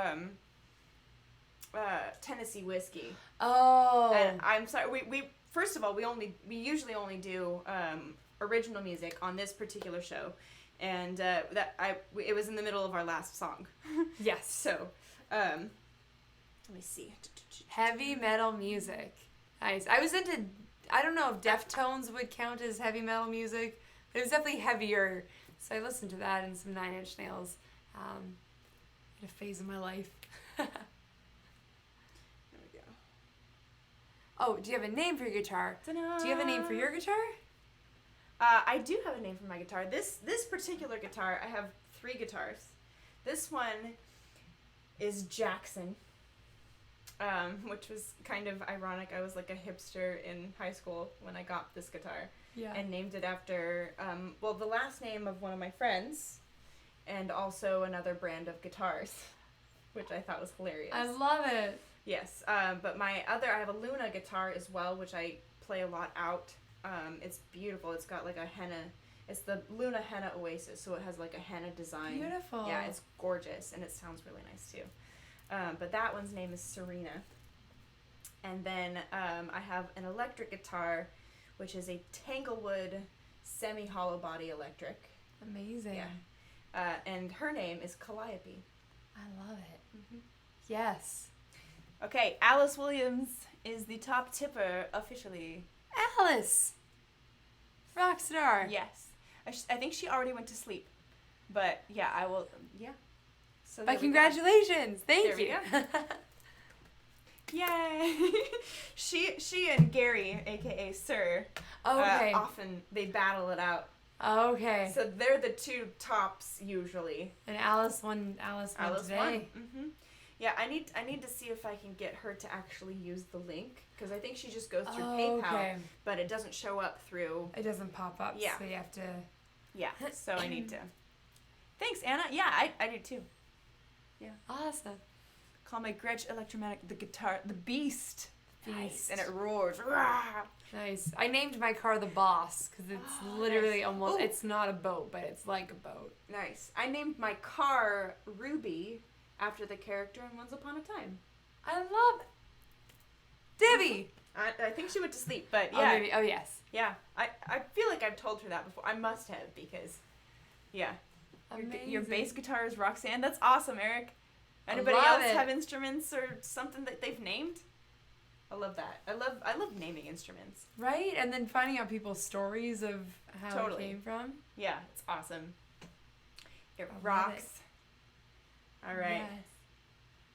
Tennessee whiskey. Oh. And I'm sorry. We first of all we usually only do original music on this particular show, and it was in the middle of our last song. Yes. So, let me see. Heavy metal music. Nice. I was into, I don't know if Deftones would count as heavy metal music, but it was definitely heavier. So I listened to that and some Nine Inch Nails. In a phase of my life. There we go. Oh, do you have a name for your guitar? Ta-da! Do you have a name for your guitar? I do have a name for my guitar. This particular guitar, I have 3 guitars. This one is Jackson, which was kind of ironic. I was like a hipster in high school when I got this guitar. Yeah. And named it after, the last name of one of my friends, and also another brand of guitars, which I thought was hilarious. I love it. Yes, but I have a Luna guitar as well, which I play a lot out. It's beautiful. It's got like a henna. It's the Luna Henna Oasis, so it has like a henna design. Beautiful. Yeah, it's gorgeous, and it sounds really nice too. But that one's name is Serena. And then I have an electric guitar, which is a Tanglewood semi-hollow body electric. Amazing. Yeah. And her name is Calliope. I love it. Yes. Okay, Alice Williams is the top tipper officially. Alice. Rockstar. Yes. I think she already went to sleep. But yeah, I will. Yeah. So But there we go. congratulations. Thank There we you. go. Yay! she and Gary, aka Sir, Okay. often they battle it out. Okay. So they're the 2 tops usually. And Alice won today. Won. Mm-hmm. Yeah, I need to see if I can get her to actually use the link because I think she just goes through PayPal, Okay. but it doesn't show up through. It doesn't pop up, Yeah. so you have to. Yeah, so I need to. Thanks, Anna. Yeah, I do too. Awesome. Call my Gretsch Electromatic the guitar, the Beast. Beast. And it roars. Rah! Nice. I named my car the Boss because it's literally nice. almost. Ooh. It's not a boat, but it's like a boat. Nice. I named my car Ruby after the character in Once Upon a Time. I love it. Debbie. I think she went to sleep, but Oh, yeah. maybe. Oh, yes. Yeah. I feel like I've told her that before. I must have because, yeah. Your Amazing. bass guitar is Roxanne. That's awesome, Eric. Anybody love else it. have instruments or something that they've named? I love that. I love naming instruments. Right? And then finding out people's stories of how Totally. it came from. Yeah, it's awesome. It love rocks. All right.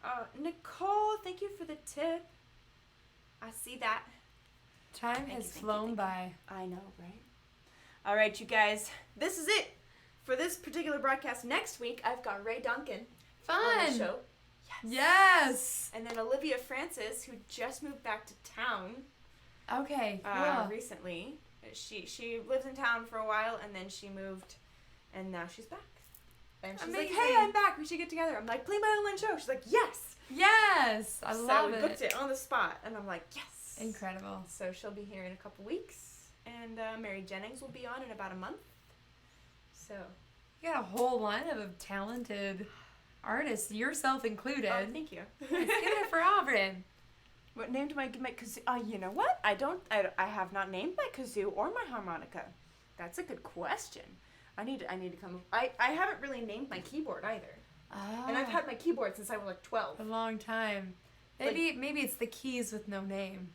Yes. Nicole, thank you for the tip. I see that. Time Thank has you, thank you, flown thank you. by. I know, right? All right, you guys. This is it for this particular broadcast. Next week, I've got Ray Duncan on the Fun. show. Yes. And then Olivia Francis, who just moved back to town Okay. Cool. recently. She lived in town for a while, and then she moved, and now she's back. And she's like, Amazing. hey, I'm back. We should get together. I'm like, play my online show. She's like, yes. Yes. I So love we it. booked it on the spot, and I'm like, yes. Incredible. So she'll be here in a couple weeks, and Mary Jennings will be on in about a month. So, You got a whole lineup of talented artists, yourself included. oh, thank you. Let's give it for Auburn. What name do I give my kazoo? You know what? I have not named my kazoo or my harmonica. That's a good question. I need to come. I haven't really named my keyboard either. Oh, And I've had my keyboard since I was like 12. a long time. Maybe it's the keys with no name.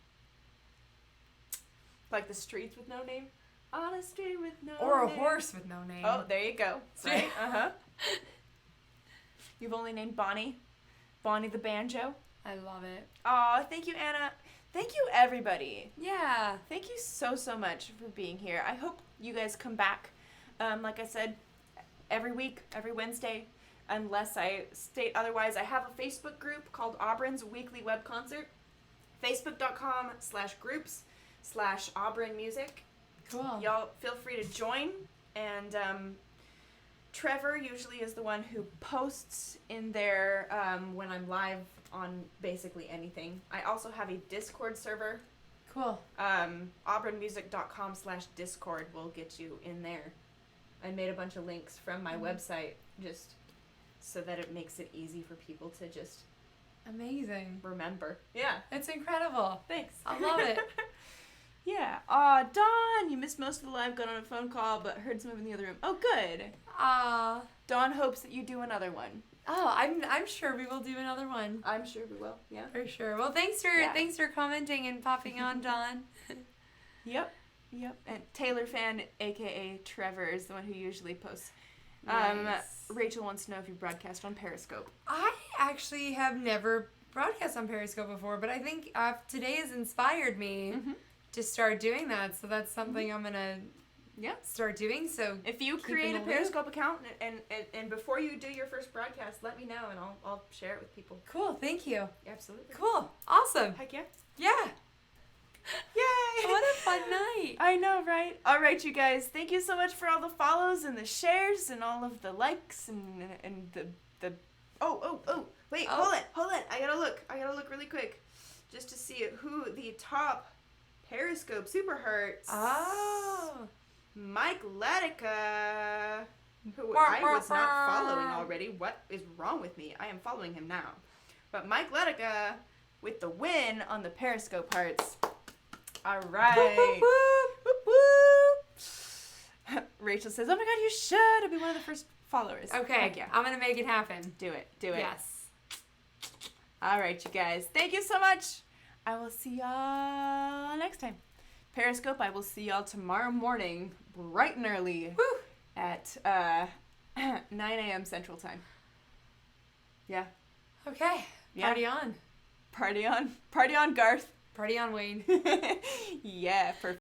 Like the streets with no name. On a street with no Or a name. horse with no name. Oh, there you go. Right? Uh-huh. You've only named Bonnie. Bonnie the banjo. I love it. Aw, thank you, Anna. Thank you, everybody. Yeah. Thank you so much for being here. I hope you guys come back. Like I said, every week, every Wednesday, unless I state otherwise. I have a Facebook group called Auburn's Weekly Web Concert. Facebook.com/groups/Auburn Music. Cool. Y'all feel free to join. And Trevor usually is the one who posts in there when I'm live on basically anything. I also have a Discord server. Cool. auburnmusic.com/discord will get you in there. I made a bunch of links from my website just so that it makes it easy for people to just Amazing. remember. Yeah. It's incredible. Thanks. I love it. Yeah. Aw, Dawn, you missed most of the live, got on a phone call, but heard some in the other room. Oh, good. Dawn hopes that you do another one. Oh, I'm sure we will do another one. I'm sure we will. Yeah. For sure. Well, thanks for commenting and popping on, Dawn. Yep. And Taylor Fan, aka Trevor, is the one who usually posts. Nice. Rachel wants to know if you broadcast on Periscope. I actually have never broadcast on Periscope before, but I think today has inspired me to start doing that. So that's something I'm gonna start doing. So If you keep create in a the loop. Periscope account and before you do your first broadcast, let me know and I'll share it with people. Cool. Thank you. Absolutely. Cool. Awesome. Heck yeah. Yeah. Yay! What a fun night. I know, right? All right, you guys. Thank you so much for all the follows and the shares and all of the likes and the oh wait, Oh. hold it. I gotta look really quick, just to see who the top Periscope Super Hearts. Oh. Mike Ledica, who I was not following already. What is wrong with me? I am following him now. But Mike Ledica with the win on the Periscope Hearts. All right. Whoop, whoop, whoop. Whoop, whoop. Rachel says, "Oh my God, you should be one of the first followers." Okay. Heck yeah. I'm gonna make it happen. Do it. Yes. All right, you guys. Thank you so much. I will see y'all next time. Periscope, I will see y'all tomorrow morning, bright and early, Woo. at 9 a.m. Central Time. Yeah. Okay. Yeah. Party on. Party on. Party on, Garth. Party on, Wayne. Yeah, perfect.